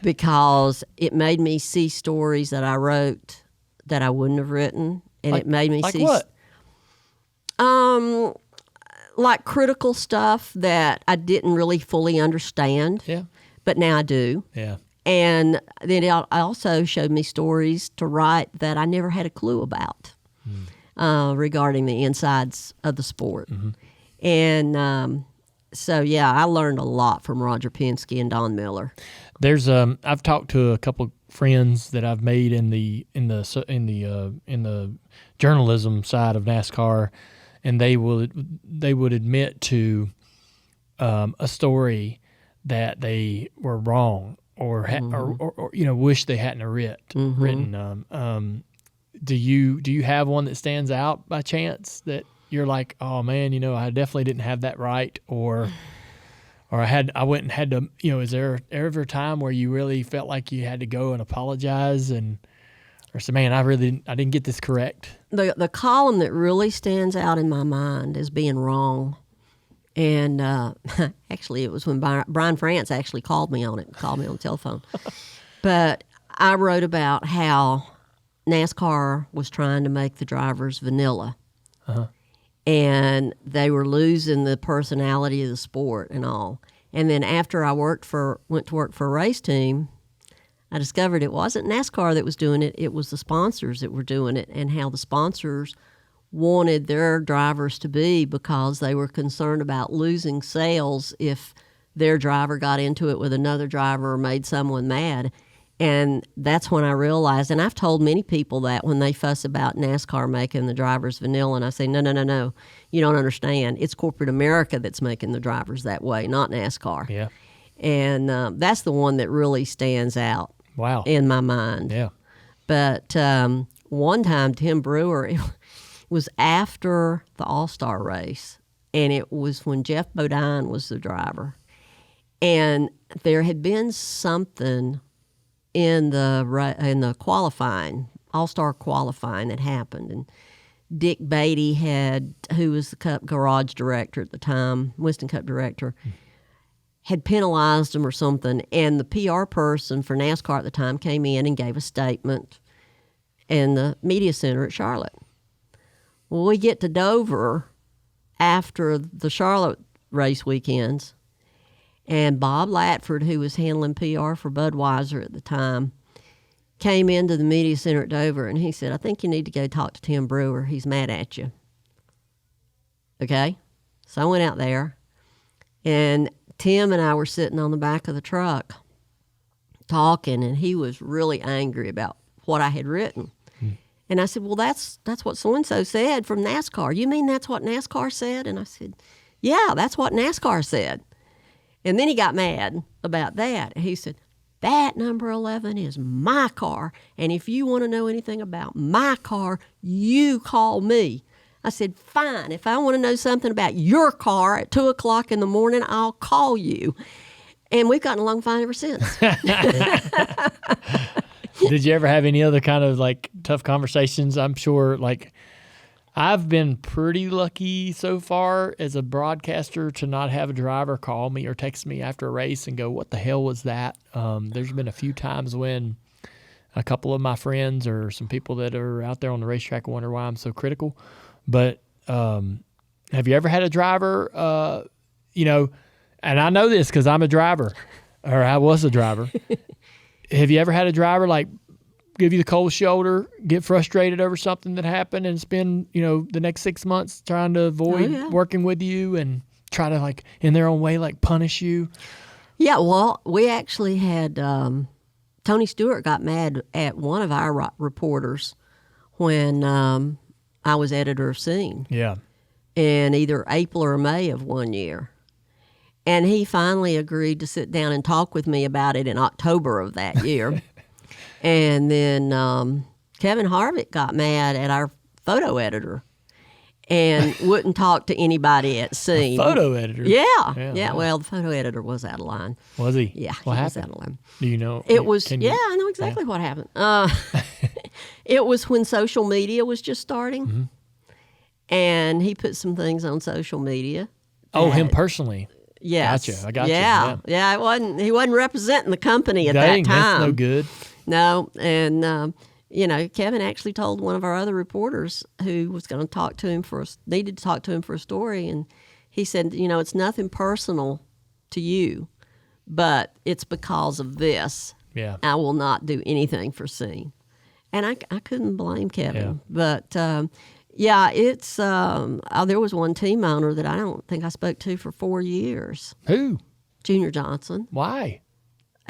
because it made me see stories that I wrote that I wouldn't have written, and it made me see what? Like critical stuff that I didn't really fully understand. Yeah. But now I do. Yeah. And then it also showed me stories to write that I never had a clue about regarding the insides of the sport. And so yeah, I learned a lot from Roger Penske and Don Miller. There's I've talked to a couple friends that I've made in the journalism side of NASCAR, and they would admit to a story that they were wrong or you know, wish they hadn't written. Do you have one that stands out by chance that you're like, oh man, you know, I definitely didn't have that right, or I went and had to, you know, is there ever a time where you really felt like you had to go and apologize or say, man, I didn't get this correct? The column that really stands out in my mind as being wrong, and actually it was when Brian France actually called me on the telephone. But I wrote about how NASCAR was trying to make the drivers vanilla. And they were losing the personality of the sport and all. And then after I went to work for a race team, I discovered it wasn't NASCAR that was doing it. It was the sponsors that were doing it, and how the sponsors wanted their drivers to be because they were concerned about losing sales if their driver got into it with another driver or made someone mad. And that's when I realized, and I've told many people that when they fuss about NASCAR making the drivers vanilla, and I say, no, you don't understand. It's corporate America that's making the drivers that way, not NASCAR. Yeah. And that's the one that really stands out. Wow. In my mind. Yeah. But one time, Tim Brewer, it was after the All-Star race, and it was when Jeff Bodine was the driver. And there had been something in the qualifying, All-Star qualifying, that happened. And Dick Beatty who was the Cup garage director at the time, Winston Cup director, had penalized them or something, and the PR person for NASCAR at the time came in and gave a statement in the media center at Charlotte. Well, we get to Dover after the Charlotte race weekends, and Bob Latford, who was handling PR for Budweiser at the time, came into the media center at Dover, and he said, I think you need to go talk to Tim Brewer. He's mad at you. Okay? So I went out there, and Tim and I were sitting on the back of the truck talking, and he was really angry about what I had written. And I said, well, that's what so-and-so said from NASCAR. You mean that's what NASCAR said? And I said, yeah, that's what NASCAR said. And then he got mad about that. He said, that number 11 is my car, and if you want to know anything about my car, you call me. I said, fine. If I want to know something about your car at 2 o'clock in the morning, I'll call you. And we've gotten along fine ever since. Did you ever have any other kind of like tough conversations? I'm sure like I've been pretty lucky so far as a broadcaster to not have a driver call me or text me after a race and go, what the hell was that? There's been a few times when a couple of my friends or some people that are out there on the racetrack wonder why I'm so critical. But have you ever had a driver, and I know this because I'm a driver or I was a driver. Have you ever had a driver like give you the cold shoulder, get frustrated over something that happened and spend, the next 6 months trying to avoid working with you and try to like in their own way, like punish you? Yeah, well, we actually had Tony Stewart got mad at one of our reporters when I was editor of Scene. Yeah. In either April or May of one year. And he finally agreed to sit down and talk with me about it in October of that year. And then Kevin Harvick got mad at our photo editor and wouldn't talk to anybody at Scene. Photo editor? Yeah. Well, the photo editor was out of line. Was he? Yeah, what he happened? was out of line. Do you know? It was, I know exactly what happened. It was when social media was just starting. Mm-hmm. And he put some things on social media. Oh, him personally? Yes. Gotcha. I got you. Yeah. He wasn't representing the company at that time. That's no good. No, and Kevin actually told one of our other reporters who was going to talk to him needed to talk to him for a story, and he said, it's nothing personal to you, but it's because of this. Yeah. I will not do anything for Scene. And I couldn't blame Kevin. Yeah. But it's there was one team owner that I don't think I spoke to for 4 years. Who? Junior Johnson. Why?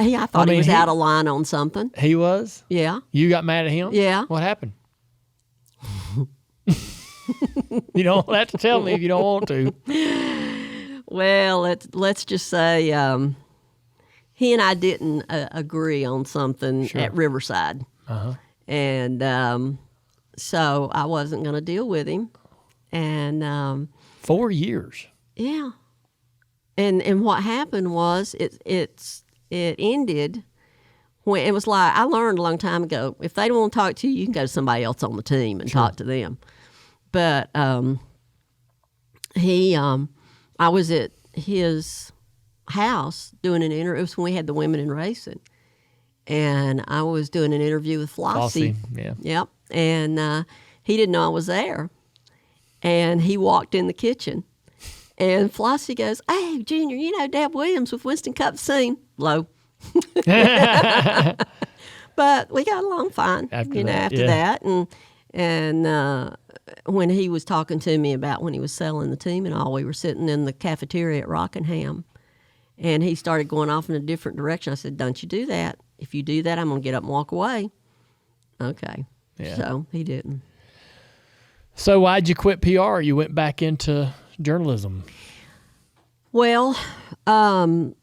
I thought he was out of line on something. He was? Yeah. You got mad at him? Yeah. What happened? You don't have to tell me if you don't want to. Well, let's just say he and I didn't agree on something at Riverside. Uh-huh. And so I wasn't going to deal with him. And 4 years. Yeah. And what happened was it ended when it was like, I learned a long time ago, if they don't want to talk to you, you can go to somebody else on the team and talk to them. But I was at his house doing an interview. It was when we had the Women in Racing. And I was doing an interview with Flossie. Yeah. Yep. And he didn't know I was there. And he walked in the kitchen. And Flossie goes, hey, Junior, Deb Williams with Winston Cup Scene. Low. But we got along fine after that. And when he was talking to me about when he was selling the team and all, we were sitting in the cafeteria at Rockingham. And he started going off in a different direction. I said, don't you do that. If you do that, I'm going to get up and walk away. Okay. Yeah. So he didn't. So why'd you quit PR? You went back into journalism. Well, Don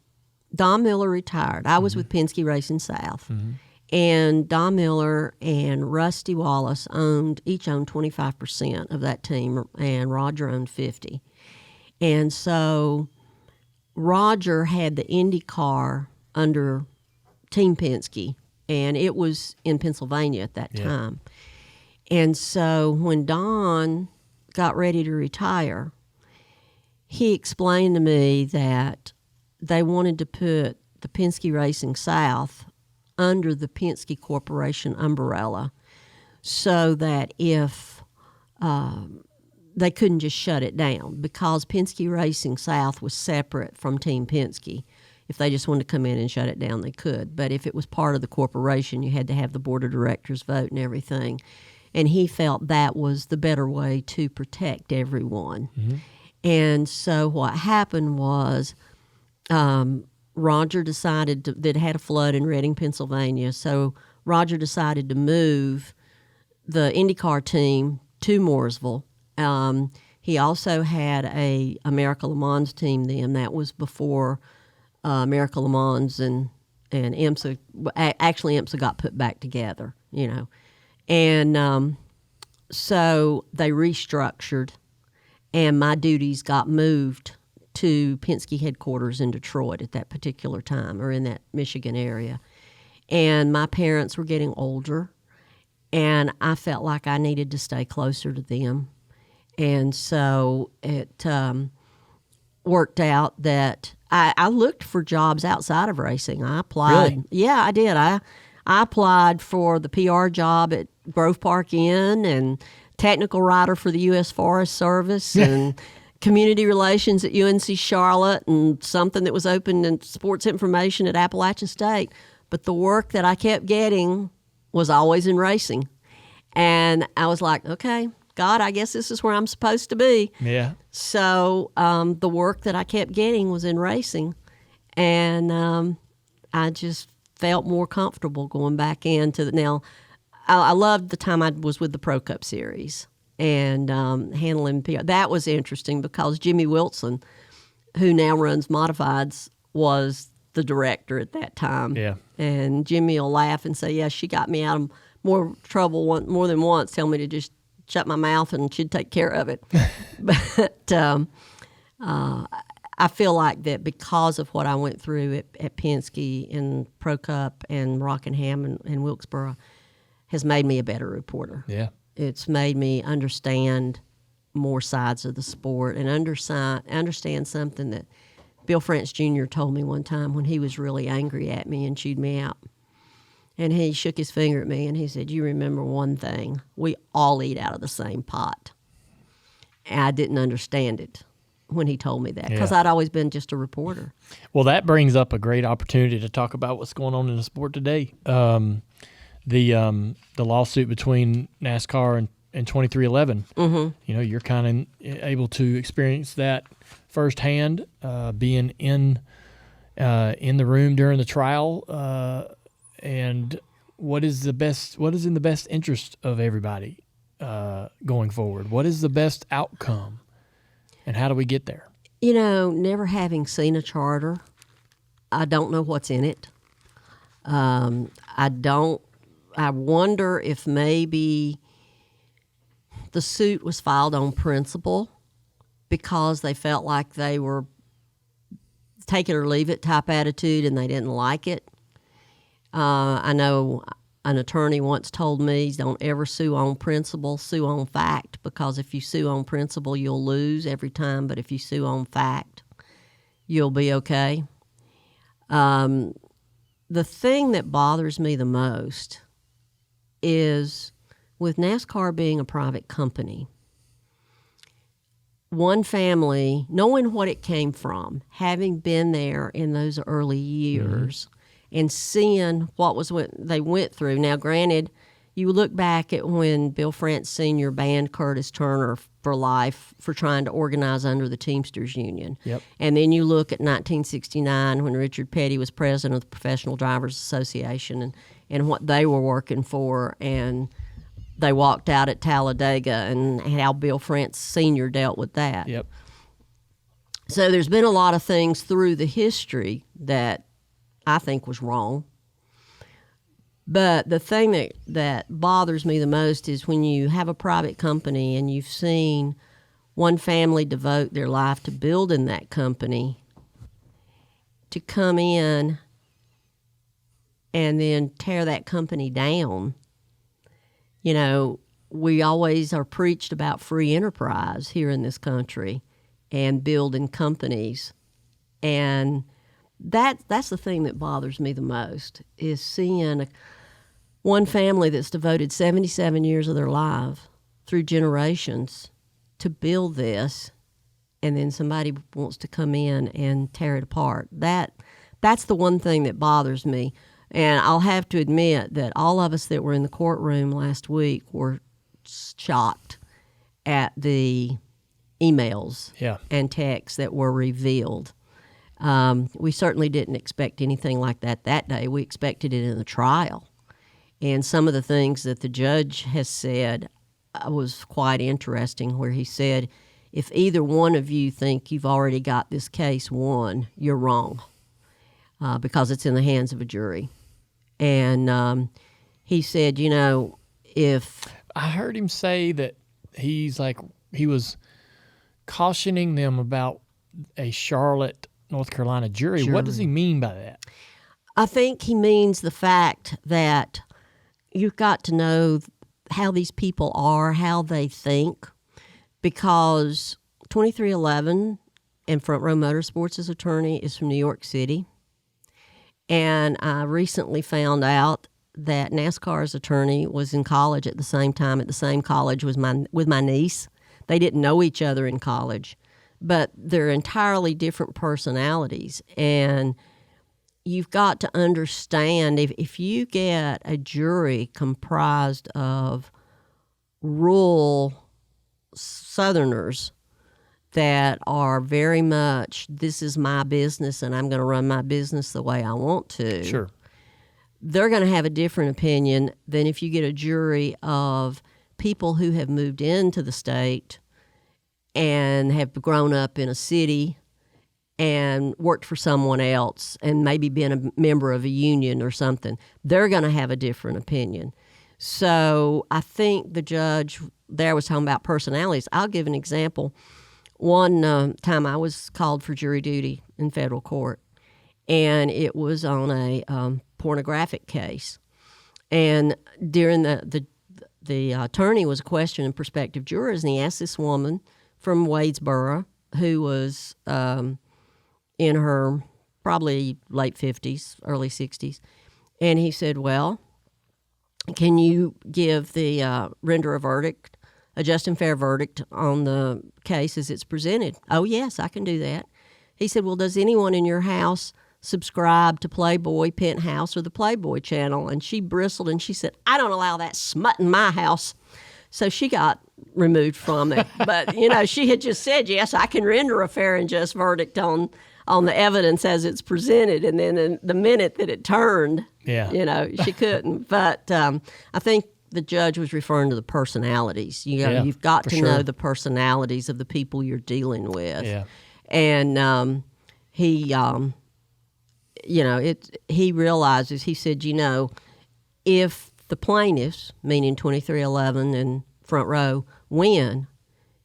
Miller retired. I was with Penske Racing South. Mm-hmm. And Don Miller and Rusty Wallace each owned 25% of that team, and Roger owned 50%. And so Roger had the Indy car under Team Penske, and it was in Pennsylvania at that time. And so when Don got ready to retire, he explained to me that they wanted to put the Penske Racing South under the Penske Corporation umbrella so that if they couldn't just shut it down, because Penske Racing South was separate from Team Penske. If they just wanted to come in and shut it down, they could. But if it was part of the corporation, you had to have the board of directors vote and everything. And he felt that was the better way to protect everyone. Mm-hmm. And so what happened was Roger decided that had a flood in Reading, Pennsylvania. So Roger decided to move the IndyCar team to Mooresville. He also had a America Le Mans team then. That was before America Le Mans and IMSA. Actually, IMSA got put back together, you know. And so they restructured, and my duties got moved to Penske headquarters in Detroit at that particular time, or in that Michigan area. And my parents were getting older, and I felt like I needed to stay closer to them. And so it worked out that I looked for jobs outside of racing. I applied. Really? Yeah, I did. I applied for the PR job at Grove Park Inn, and technical writer for the U.S. Forest Service, and community relations at UNC Charlotte, and something that was open in sports information at Appalachian State. But the work that I kept getting was always in racing. And I was like, okay, God, I guess this is where I'm supposed to be. Yeah. So the work that I kept getting was in racing, and I just felt more comfortable going back into the. Now, I loved the time I was with the Pro Cup Series and handling PR. That was interesting because Jimmy Wilson, who now runs Modifieds, was the director at that time. Yeah. And Jimmy will laugh and say, yeah, she got me out of more trouble more than once, tell me to just shut my mouth and she'd take care of it. But I feel like that because of what I went through at Penske and Pro Cup and Rockingham and Wilkesboro has made me a better reporter. Yeah. It's made me understand more sides of the sport and understand something that Bill France Jr. told me one time when he was really angry at me and chewed me out. And he shook his finger at me and he said, you remember one thing, we all eat out of the same pot. And I didn't understand it when he told me that because I'd always been just a reporter. Well, that brings up a great opportunity to talk about what's going on in the sport today. The lawsuit between NASCAR and 2311. Mm-hmm. You know, you're kind of able to experience that firsthand, being in the room during the trial. And what is in the best interest of everybody going forward? What is the best outcome, and how do we get there? You know, never having seen a charter, I don't know what's in it. I wonder if maybe the suit was filed on principle because they felt like they were take it or leave it type attitude and they didn't like it. I know an attorney once told me, don't ever sue on principle, sue on fact, because if you sue on principle, you'll lose every time, but if you sue on fact, you'll be okay. The thing that bothers me the most is with NASCAR being a private company, one family, knowing what it came from, having been there in those early years, and seeing what they went through. Now, granted, you look back at when Bill France Sr. banned Curtis Turner for life for trying to organize under the Teamsters Union. Yep. And then you look at 1969 when Richard Petty was president of the Professional Drivers Association and what they were working for, and they walked out at Talladega and how Bill France Sr. dealt with that. Yep. So there's been a lot of things through the history that I think was wrong. But the thing that bothers me the most is when you have a private company and you've seen one family devote their life to building that company, to come in and then tear that company down. You know, we always are preached about free enterprise here in this country and building companies. And that's the thing that bothers me the most, is seeing one family that's devoted 77 years of their life through generations to build this, and then somebody wants to come in and tear it apart. That's the one thing that bothers me. And I'll have to admit that all of us that were in the courtroom last week were shocked at the emails and texts that were revealed. We certainly didn't expect anything like that day. We expected it in the trial. And some of the things that the judge has said was quite interesting, where he said, if either one of you think you've already got this case won, you're wrong, because it's in the hands of a jury. And he said, if... I heard him say that he was cautioning them about a Charlotte, North Carolina jury. What does he mean by that? I think he means the fact that you've got to know how these people are, how they think, because 2311 and Front Row Motorsports' attorney is from New York City. And I recently found out that NASCAR's attorney was in college at the same time, at the same college with my niece. They didn't know each other in college, but they're entirely different personalities. And you've got to understand, if you get a jury comprised of rural Southerners that are very much, this is my business and I'm going to run my business the way I want to. Sure. They're going to have a different opinion than if you get a jury of people who have moved into the state and have grown up in a city and worked for someone else and maybe been a member of a union or something. They're going to have a different opinion. So I think the judge there was talking about personalities. I'll give an example. One time I was called for jury duty in federal court, and it was on a pornographic case. And during the attorney was questioning prospective jurors, and he asked this woman from Wadesboro who was in her probably late 50s, early 60s. And he said, well, can you give the render a verdict, a just and fair verdict on the case as it's presented? Oh, yes, I can do that. He said, well, does anyone in your house subscribe to Playboy, Penthouse, or the Playboy channel? And she bristled and she said, I don't allow that smut in my house. So she got removed from it. But, she had just said, yes, I can render a fair and just verdict on the evidence as it's presented. And then in the minute that it turned, she couldn't. But I think the judge was referring to the personalities. You've got to know the personalities of the people you're dealing with. Yeah. And he realizes, he said, if the plaintiffs, meaning 2311 and Front Row, win,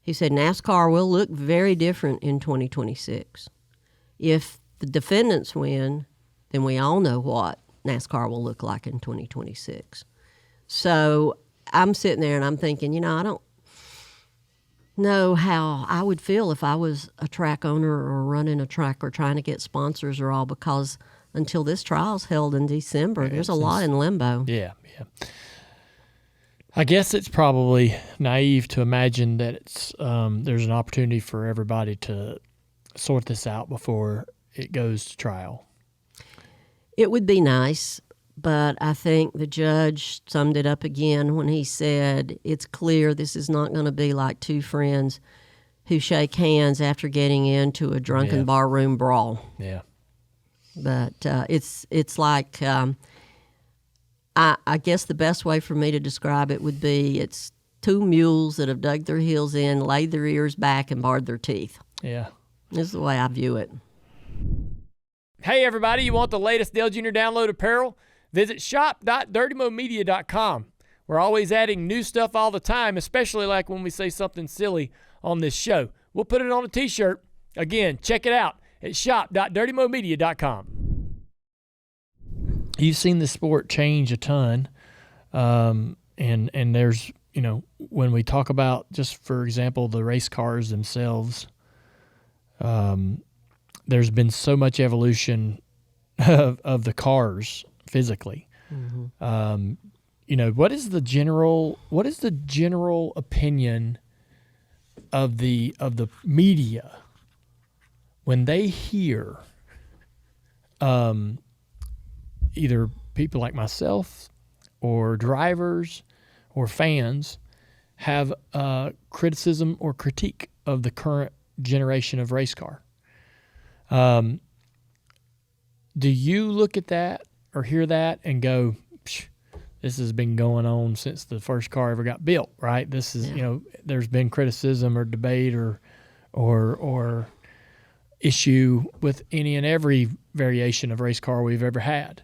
he said NASCAR will look very different in 2026. If the defendants win, then we all know what NASCAR will look like in 2026. So I'm sitting there and I'm thinking, I don't know how I would feel if I was a track owner or running a track or trying to get sponsors or all, because until this trial's held in December, there's a lot in limbo. Yeah. I guess it's probably naive to imagine that it's there's an opportunity for everybody to sort this out before it goes to trial. It would be nice, but I think the judge summed it up again when he said it's clear this is not going to be like two friends who shake hands after getting into a drunken barroom brawl. Yeah. But it's like, I guess the best way for me to describe it would be it's two mules that have dug their heels in, laid their ears back, and bared their teeth. Yeah. This is the way I view it. Hey, everybody, you want the latest Dale Jr. download apparel? Visit shop.dirtymomedia.com. We're always adding new stuff all the time, especially like when we say something silly on this show. We'll put it on a t-shirt. Again, check it out at shop.dirtymomedia.com. You've seen the sport change a ton, and there's, when we talk about, just for example, the race cars themselves, there's been so much evolution of the cars physically. What is the general opinion of the media when they hear either people like myself or drivers or fans have criticism or critique of the current generation of race car? Do you look at that or hear that and go, this has been going on since the first car ever got built, right? This is, there's been criticism or debate or issue with any and every variation of race car we've ever had.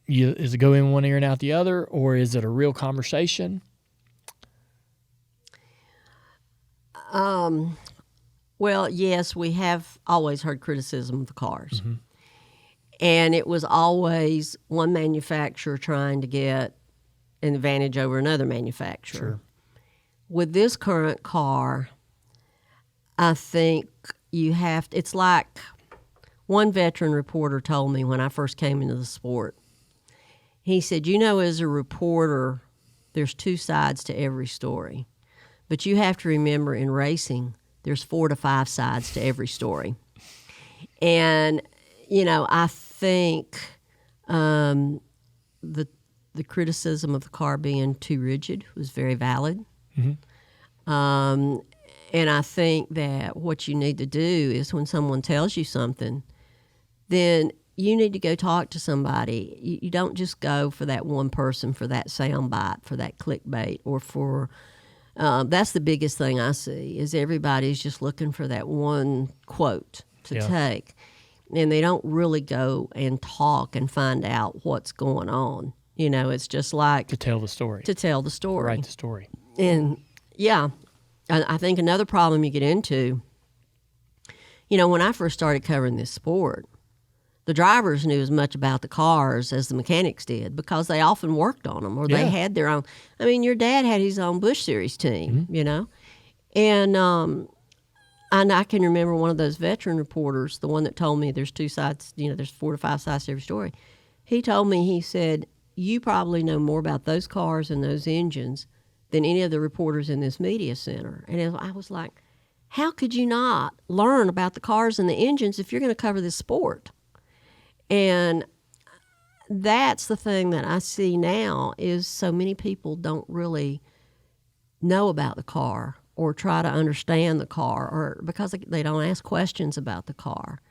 Is it go in one ear and out the other, or is it a real conversation? Well, yes, we have always heard criticism of the cars. And it was always one manufacturer trying to get an advantage over another manufacturer. Sure. With this current car, I think it's like one veteran reporter told me when I first came into the sport. He said, as a reporter, there's two sides to every story. But you have to remember in racing, there's 4 to 5 sides to every story. And, I think the criticism of the car being too rigid was very valid. And I think that what you need to do is when someone tells you something, then you need to go talk to somebody. You don't just go for that one person, for that soundbite, for that clickbait, or for that's the biggest thing I see is everybody's just looking for that one quote to take. And they don't really go and talk and find out what's going on. It's just like To tell the story. Write the story. And, I think another problem you get into, when I first started covering this sport, the drivers knew as much about the cars as the mechanics did because they often worked on them or they had their own. I mean, your dad had his own Busch Series team, And I can remember one of those veteran reporters, the one that told me there's 2 sides, there's 4 to 5 sides to every story. He told me, he said, you probably know more about those cars and those engines than any of the reporters in this media center. And I was like, how could you not learn about the cars and the engines if you're going to cover this sport? And that's the thing that I see now is so many people don't really know about the car or try to understand the car or because they don't ask questions about the car.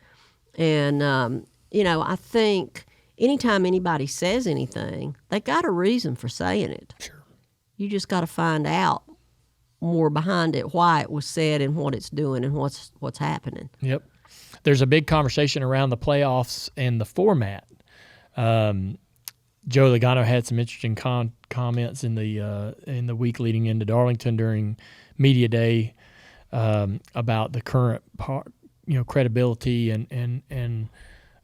And, I think anytime anybody says anything, they got a reason for saying it. Sure. You just got to find out more behind it, why it was said and what it's doing and what's happening. Yep. There's a big conversation around the playoffs and the format. Joe Logano had some interesting comments in the week leading into Darlington during media day about the current credibility and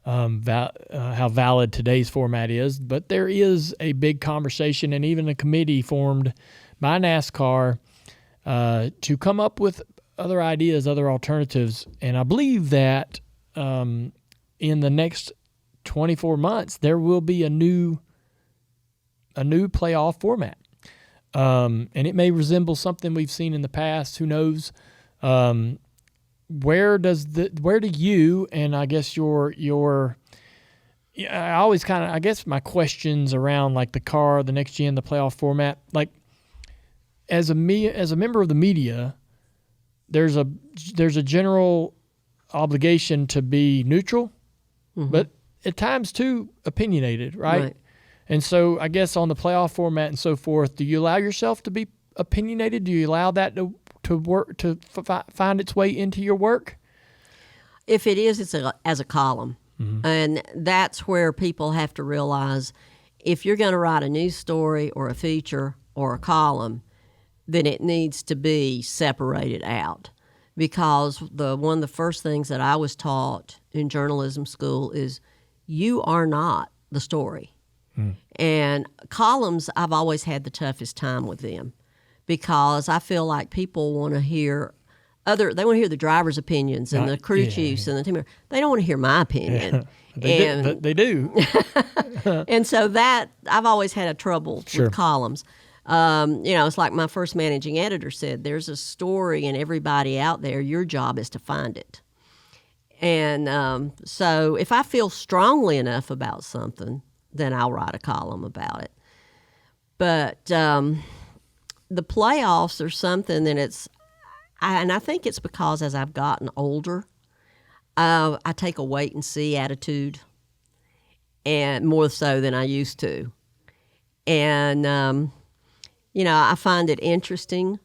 how valid today's format is. But there is a big conversation and even a committee formed by NASCAR to come up with other ideas, other alternatives. And I believe that in the next 24 months, there will be a new playoff format. And it may resemble something we've seen in the past. Who knows? Where do you, and I guess I always kind of, I guess my questions around like the car, the next gen, the playoff format, like as a member of the media, there's a general obligation to be neutral, but at times too opinionated, right? And so I guess on the playoff format and so forth, do you allow yourself to be opinionated? Do you allow that to work to find its way into your work? If it is, it's as a column. And that's where people have to realize if you're going to write a news story or a feature or a column, then it needs to be separated out. Because one of the first things that I was taught in journalism school is you are not the story. And columns, I've always had the toughest time with them because I feel like people want to hear They want to hear the driver's opinions and the crew chiefs and the team. They don't want to hear my opinion. They do. And so that I've always had a trouble with columns. It's like my first managing editor said, there's a story in everybody out there. Your job is to find it. And so if I feel strongly enough about something, then I'll write a column about it. But the playoffs are something that I think it's because as I've gotten older, I take a wait and see attitude, and more so than I used to. And I find it interesting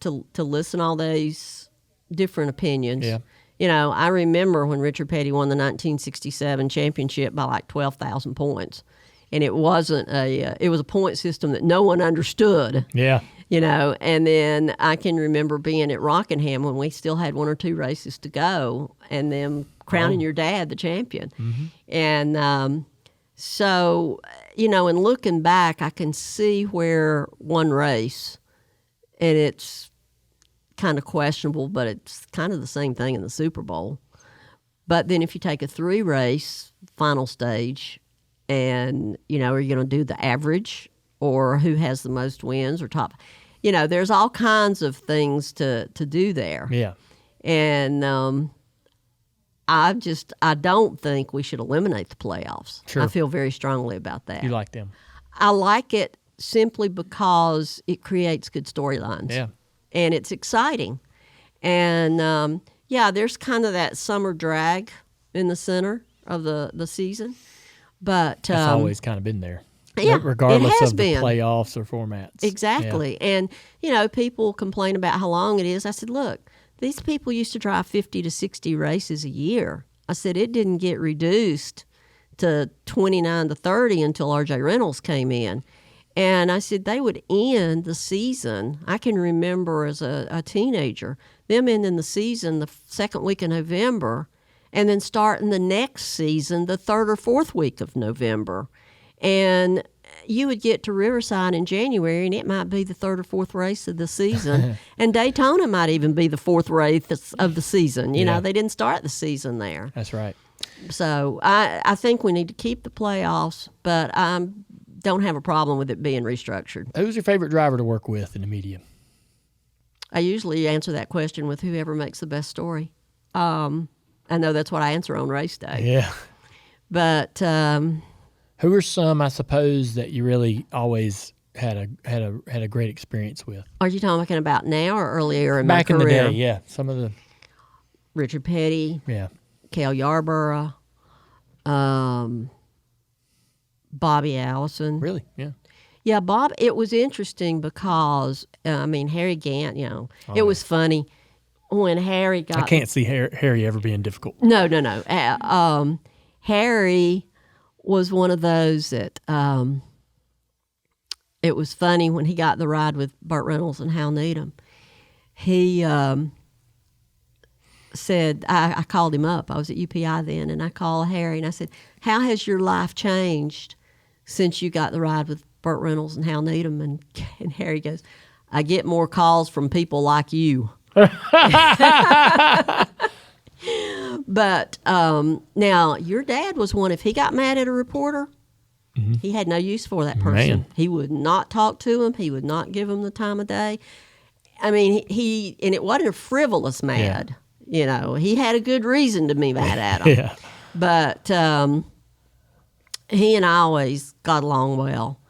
to listen to all these different opinions. Yeah. I remember when Richard Petty won the 1967 championship by like 12,000 points, and it wasn't it was a point system that no one understood. Yeah. And then I can remember being at Rockingham when we still had 1 or 2 races to go, and them crowning your dad the champion. Mm-hmm. And so, in looking back, I can see where one race, and it's kind of questionable, but it's kind of the same thing in the Super Bowl. But then if you take a 3-race final stage and, are you going to do the average or who has the most wins or top? There's all kinds of things to do there. Yeah. And I don't think we should eliminate the playoffs. Sure. I feel very strongly about that. You like them? I like it simply because it creates good storylines. Yeah. And it's exciting. And, there's kind of that summer drag in the center of the season. But it's always kind of been there. Yeah, regardless it has of been. The playoffs or formats. Exactly. Yeah. And, people complain about how long it is. I said, look, these people used to drive 50 to 60 races a year. I said, it didn't get reduced to 29 to 30 until R.J. Reynolds came in. And I said they would end the season. I can remember as a teenager, them ending the season the second week of November and then starting the next season the third or fourth week of November. And you would get to Riverside in January, and it might be the third or fourth race of the season. And Daytona might even be the fourth race of the season. They didn't start the season there. That's right. So I think we need to keep the playoffs, but I don't have a problem with it being restructured. Who's your favorite driver to work with in the media? I usually answer that question with whoever makes the best story. I know that's what I answer on race day. Yeah. But who are some, I suppose, that you really always had a great experience with? Are you talking about now or earlier in Back my career? Back in the day, yeah. Some of the Richard Petty. Yeah. Cale Yarborough. Bobby Allison. Really? Yeah. Yeah, Bob, it was interesting because, Harry Gant, it was funny when Harry got... I can't see Harry ever being difficult. No. Harry was one of those that it was funny when he got the ride with Burt Reynolds and Hal Needham. He said, I called him up. I was at UPI then, and I called Harry, and I said, how has your life changed since you got the ride with Burt Reynolds and Hal Needham? And Harry goes, I get more calls from people like you. But now, your dad was one, if he got mad at a reporter, mm-hmm. he had no use for that person. Man. He would not talk to him. He would not give him the time of day. And it wasn't a frivolous mad. Yeah. He had a good reason to be mad at him. Yeah. But he and I always got along well.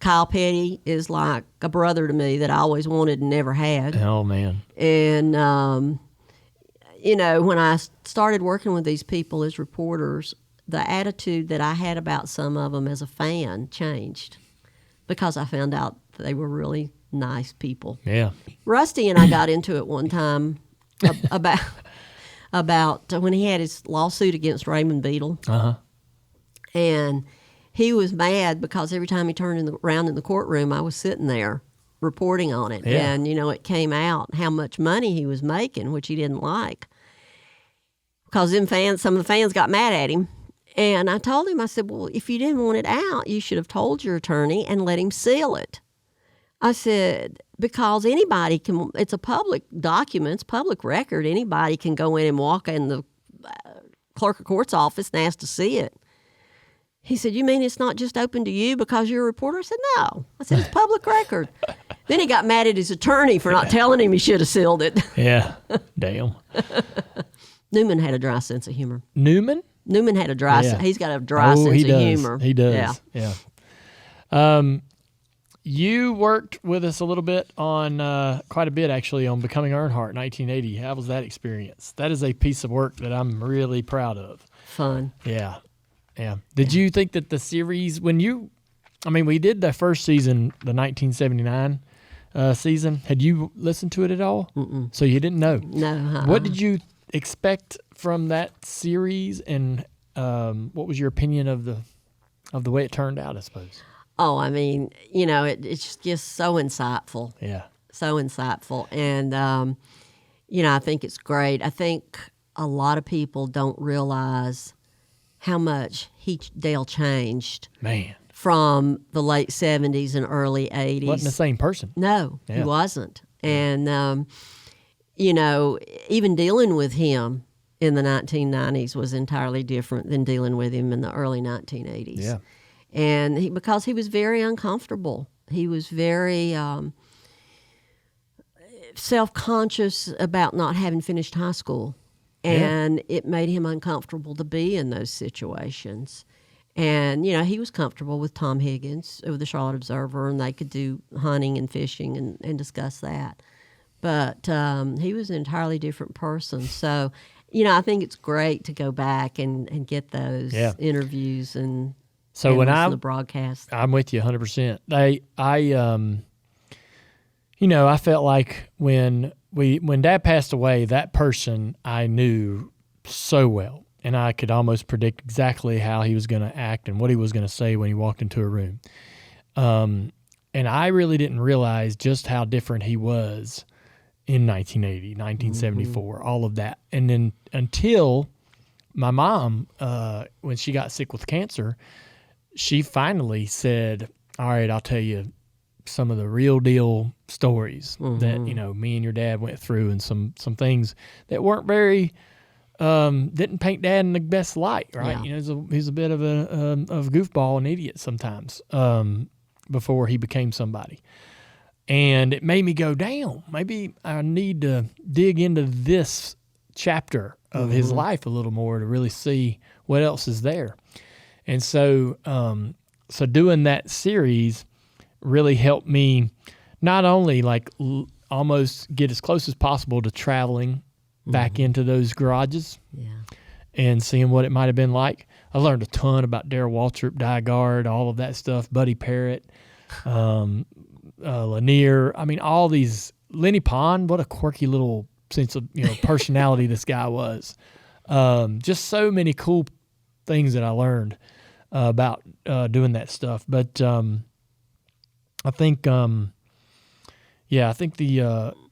Kyle Petty is like a brother to me that I always wanted and never had. Oh, man. And, when I started working with these people as reporters, the attitude that I had about some of them as a fan changed because I found out they were really nice people. Yeah. Rusty and I got into it one time about when he had his lawsuit against Raymond Beadle. Uh-huh. And he was mad because every time he turned around in the courtroom, I was sitting there reporting on it. Yeah. And, it came out how much money he was making, which he didn't like. Because some of the fans got mad at him. And I told him, I said, well, if you didn't want it out, you should have told your attorney and let him seal it. I said, because anybody can, it's a public document, it's public record. Anybody can go in and walk in the clerk of court's office and ask to see it. He said, you mean it's not just open to you because you're a reporter? I said, no. I said, it's public record. Then he got mad at his attorney for not telling him he should have sealed it. Yeah. Damn. Newman had a dry sense of humor. Newman had a dry he's got a dry sense of humor. He does. Yeah. You worked with us a little bit on, quite a bit actually, on Becoming Earnhardt in 1980. How was that experience? That is a piece of work that I'm really proud of. Fun. Yeah. Yeah. Did you think that the series, we did the first season, the 1979 season. Had you listened to it at all? Mm-mm. So you didn't know? No. What did you expect from that series, and what was your opinion of the way it turned out, I suppose? Oh, it's just so insightful. Yeah. So insightful. And, I think it's great. I think a lot of people don't realize how much Dale changed. Man. From the late 70s and early 80s. Wasn't the same person. No, he wasn't. And, even dealing with him in the 1990s was entirely different than dealing with him in the early 1980s. Yeah. And because he was very uncomfortable. He was very self-conscious about not having finished high school. And it made him uncomfortable to be in those situations. And, he was comfortable with Tom Higgins of the Charlotte Observer, and they could do hunting and fishing and discuss that. But he was an entirely different person. So, I think it's great to go back and get those interviews and listen to the broadcast. I'm with you 100%. I felt like when Dad passed away, that person I knew so well, and I could almost predict exactly how he was going to act and what he was going to say when he walked into a room. And I really didn't realize just how different he was in 1980, 1974, all of that. And then until my mom, when she got sick with cancer, she finally said, all right, I'll tell you some of the real deal stories that, me and your dad went through, and some things that weren't very, didn't paint Dad in the best light, right? Yeah. He's a bit of a goofball and idiot sometimes, before he became somebody. And it made me go, damn, maybe I need to dig into this chapter of his life a little more to really see what else is there. And so doing that series really helped me not only almost get as close as possible to traveling back into those garages and seeing what it might have been like. I learned a ton about Darrell Waltrip, Die Guard, all of that stuff, Buddy Parrott, Lanier. All these, Lenny Pond, what a quirky little sense of personality this guy was. Just so many cool things that I learned about doing that stuff. But I think the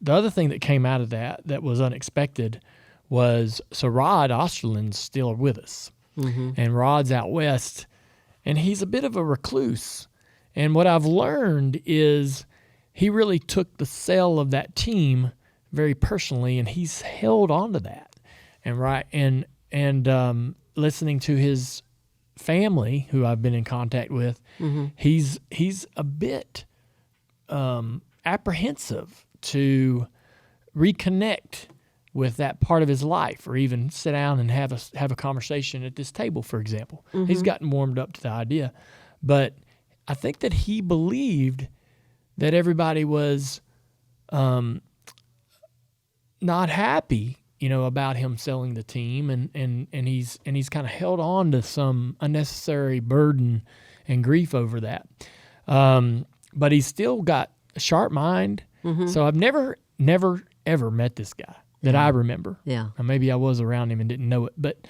other thing that came out of that was unexpected was, so Rod Osterlund's still with us, and Rod's out west, and he's a bit of a recluse. And what I've learned is he really took the sale of that team very personally, and he's held on to that. And listening to his family, who I've been in contact with, he's a bit apprehensive to reconnect with that part of his life, or even sit down and have a conversation at this table, for example. He's gotten warmed up to the idea, but I think that he believed that everybody was not happy, about him selling the team, and he's kind of held on to some unnecessary burden and grief over that. But he's still got a sharp mind. So I've never ever met this guy that I remember. Yeah. Or maybe I was around him and didn't know it, but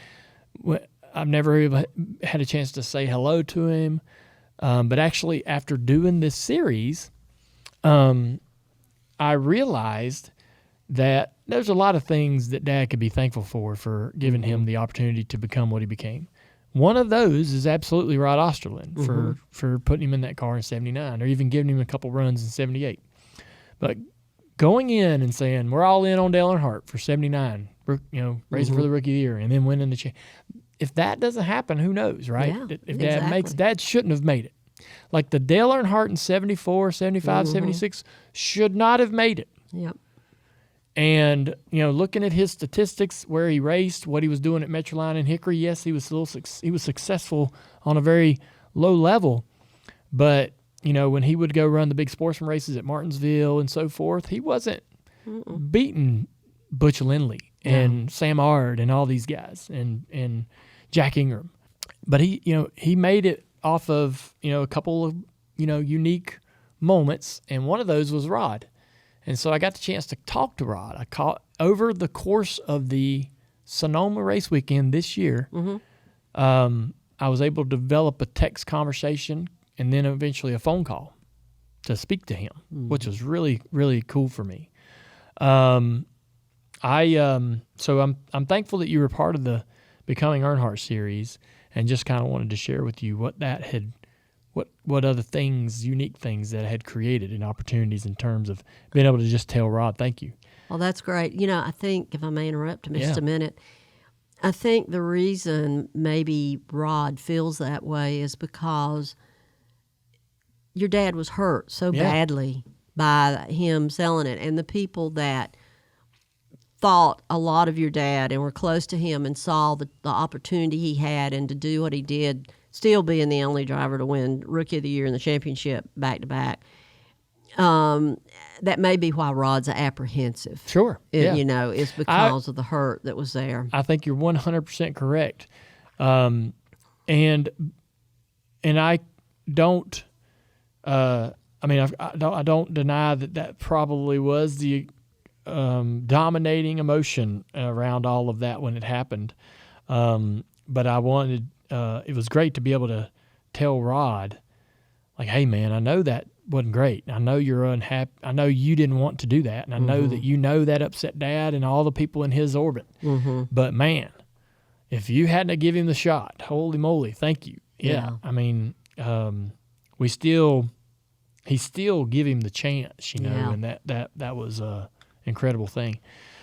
I've never even had a chance to say hello to him. But actually, after doing this series, I realized that there's a lot of things that Dad could be thankful for giving him the opportunity to become what he became. One of those is absolutely Rod Osterlund for putting him in that car in 79 or even giving him a couple runs in 78. But going in and saying, we're all in on Dale Earnhardt for 79, racing for the Rookie of the Year, and then winning the if that doesn't happen, who knows, right? Yeah, If Dad shouldn't have made it. Like the Dale Earnhardt in 74, 75, 76 should not have made it. Yep. And, looking at his statistics, where he raced, what he was doing at Metroline and Hickory, yes, he was successful on a very low level. But, when he would go run the big sportsman races at Martinsville and so forth, he wasn't beating Butch Lindley and Sam Ard and all these guys and Jack Ingram. But he made it off of, a couple of, unique moments, and one of those was Rod. And so I got the chance to talk to Rod. Over the course of the Sonoma race weekend this year, I was able to develop a text conversation and then eventually a phone call to speak to him, which was really, really cool for me. So I'm thankful that you were part of the Becoming Earnhardt series, and just kind of wanted to share with you what that had. What other things, unique things that had created and opportunities in terms of being able to just tell Rod, thank you. Well, that's great. I think, if I may interrupt just a minute, I think the reason maybe Rod feels that way is because your dad was hurt so badly by him selling it. And the people that thought a lot of your dad and were close to him and saw the opportunity he had and to do what he did, still being the only driver to win Rookie of the Year and the championship back-to-back, that may be why Rod's apprehensive. Sure. Is because of the hurt that was there. I think you're 100% correct. And I don't, I don't deny that probably was the dominating emotion around all of that when it happened. But I wanted, it was great to be able to tell Rod, like, hey, man, I know that wasn't great. I know you're unhappy. I know you didn't want to do that. And I know that that upset Dad and all the people in his orbit. But, man, if you hadn't have given him the shot, holy moly, thank you. Yeah. I mean, he still give him the chance, and that was a incredible thing.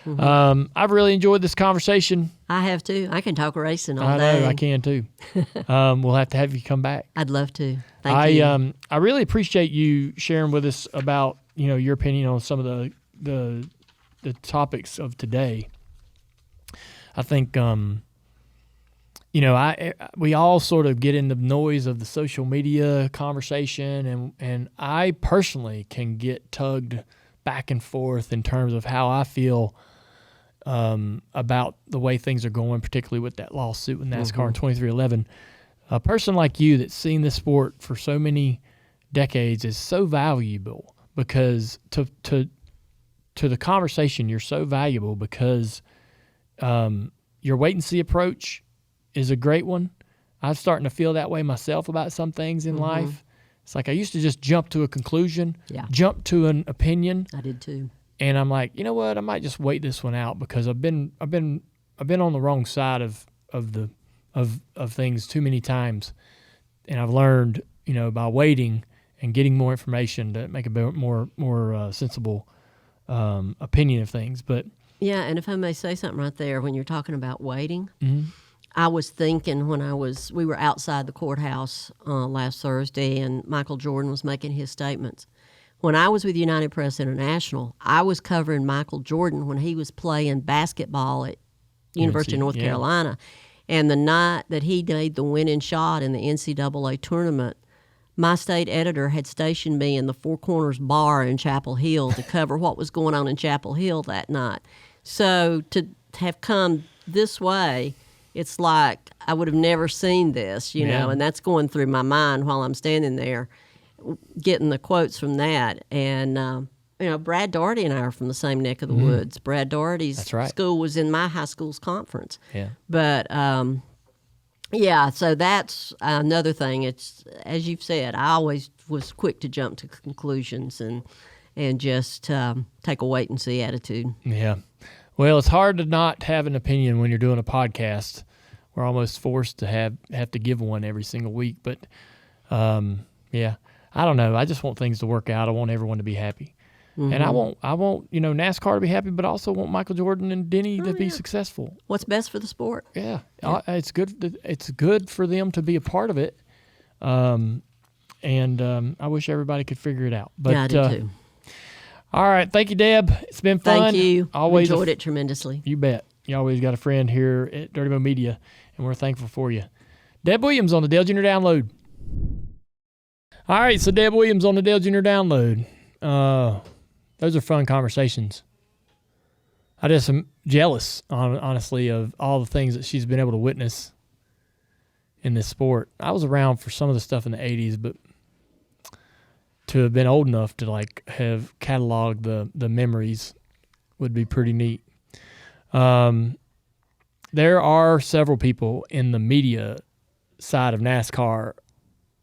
I've really enjoyed this conversation. I have too. I can talk racing all day. I know, I can too. We'll have to have you come back. I'd love to. Thank you. I really appreciate you sharing with us about your opinion on some of the topics of today. I think we all sort of get in the noise of the social media conversation, and I personally can get tugged back and forth in terms of how I feel about the way things are going, particularly with that lawsuit with NASCAR in 2311. A person like you that's seen this sport for so many decades is so valuable because to the conversation, you're so valuable because your wait-and-see approach is a great one. I'm starting to feel that way myself about some things in life. It's like I used to just jump to a conclusion, jump to an opinion. I did too. And I'm like, you know what? I might just wait this one out because I've been on the wrong side of things too many times, and I've learned, by waiting and getting more information to make a more sensible opinion of things. But yeah, and if I may say something right there, when you're talking about waiting. I was thinking we were outside the courthouse last Thursday, and Michael Jordan was making his statements. When I was with United Press International, I was covering Michael Jordan when he was playing basketball at University of North Carolina. And the night that he made the winning shot in the NCAA tournament, my state editor had stationed me in the Four Corners bar in Chapel Hill to cover what was going on in Chapel Hill that night. So to have come this way, it's like I would have never seen this, and that's going through my mind while I'm standing there getting the quotes from that. And, Brad Daugherty and I are from the same neck of the woods. Brad Daugherty's school was in my high school's conference. Yeah. But, so that's another thing. It's, as you've said, I always was quick to jump to conclusions and just take a wait-and-see attitude. Yeah. Well, it's hard to not have an opinion when you're doing a podcast we're almost forced to have to give one every single week. But yeah, I don't know. I just want things to work out. I want everyone to be happy. Mm-hmm. And I want NASCAR to be happy, but I also want Michael Jordan and Denny to be successful. What's best for the sport? Yeah. It's good. It's good for them to be a part of it. And I wish everybody could figure it out. But, yeah, I do too. All right. Thank you, Deb. It's been fun. Thank you. Always enjoyed it tremendously. You bet. You always got a friend here at Dirty Mo Media, and we're thankful for you. Deb Williams on the Dale Jr. Download. All right. So Deb Williams on the Dale Jr. Download. Those are fun conversations. I just am jealous, honestly, of all the things that she's been able to witness in this sport. I was around for some of the stuff in the 80s, but to have been old enough to have cataloged the memories would be pretty neat. There are several people in the media side of NASCAR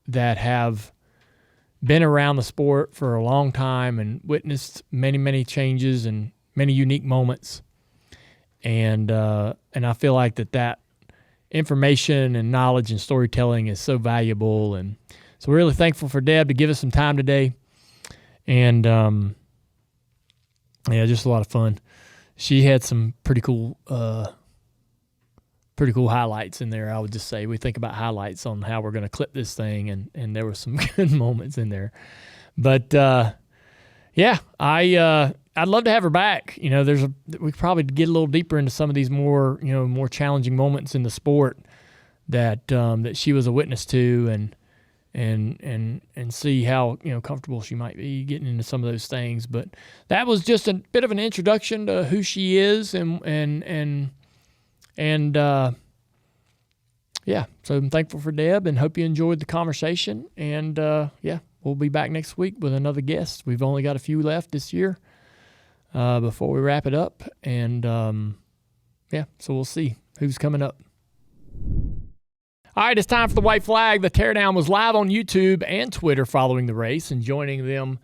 that have been around the sport for a long time and witnessed many, many changes and many unique moments. And I feel like that information and knowledge and storytelling is so valuable. And so we're really thankful for Deb to give us some time today. And just a lot of fun. She had some pretty cool highlights in there, I would just say. We think about highlights on how we're going to clip this thing, and there were some good moments in there. But, I'd love to have her back. We could probably get a little deeper into some of these more challenging moments in the sport that she was a witness to, and see how comfortable she might be getting into some of those things. But that was just a bit of an introduction to who she is, so I'm thankful for Deb and hope you enjoyed the conversation. And we'll be back next week with another guest. We've only got a few left this year before we wrap it up. And so we'll see who's coming up. All right, it's time for the white flag. The teardown was live on YouTube and Twitter following the race, and joining them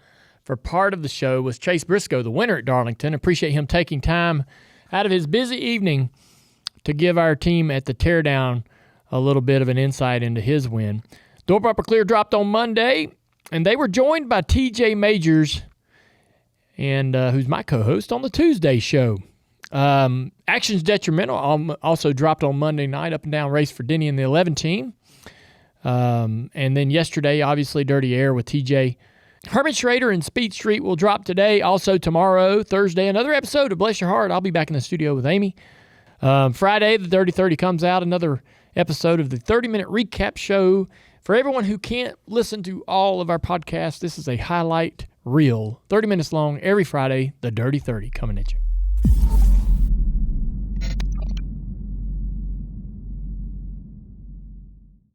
for part of the show was Chase Briscoe, the winner at Darlington. Appreciate him taking time out of his busy evening to give our team at the teardown a little bit of an insight into his win. Door Bumper Clear dropped on Monday, and they were joined by TJ Majors, and who's my co-host on the Tuesday show. Actions Detrimental also dropped on Monday night, up and down race for Denny and the 11 team. And then yesterday, obviously, Dirty Air with TJ. Herman Schrader and Speed Street will drop today. Also tomorrow, Thursday, another episode of Bless Your Heart. I'll be back in the studio with Amy. Friday, the Dirty 30 comes out, another episode of the 30-minute recap show. For everyone who can't listen to all of our podcasts, this is a highlight reel, 30 minutes long, every Friday, the Dirty 30 coming at you.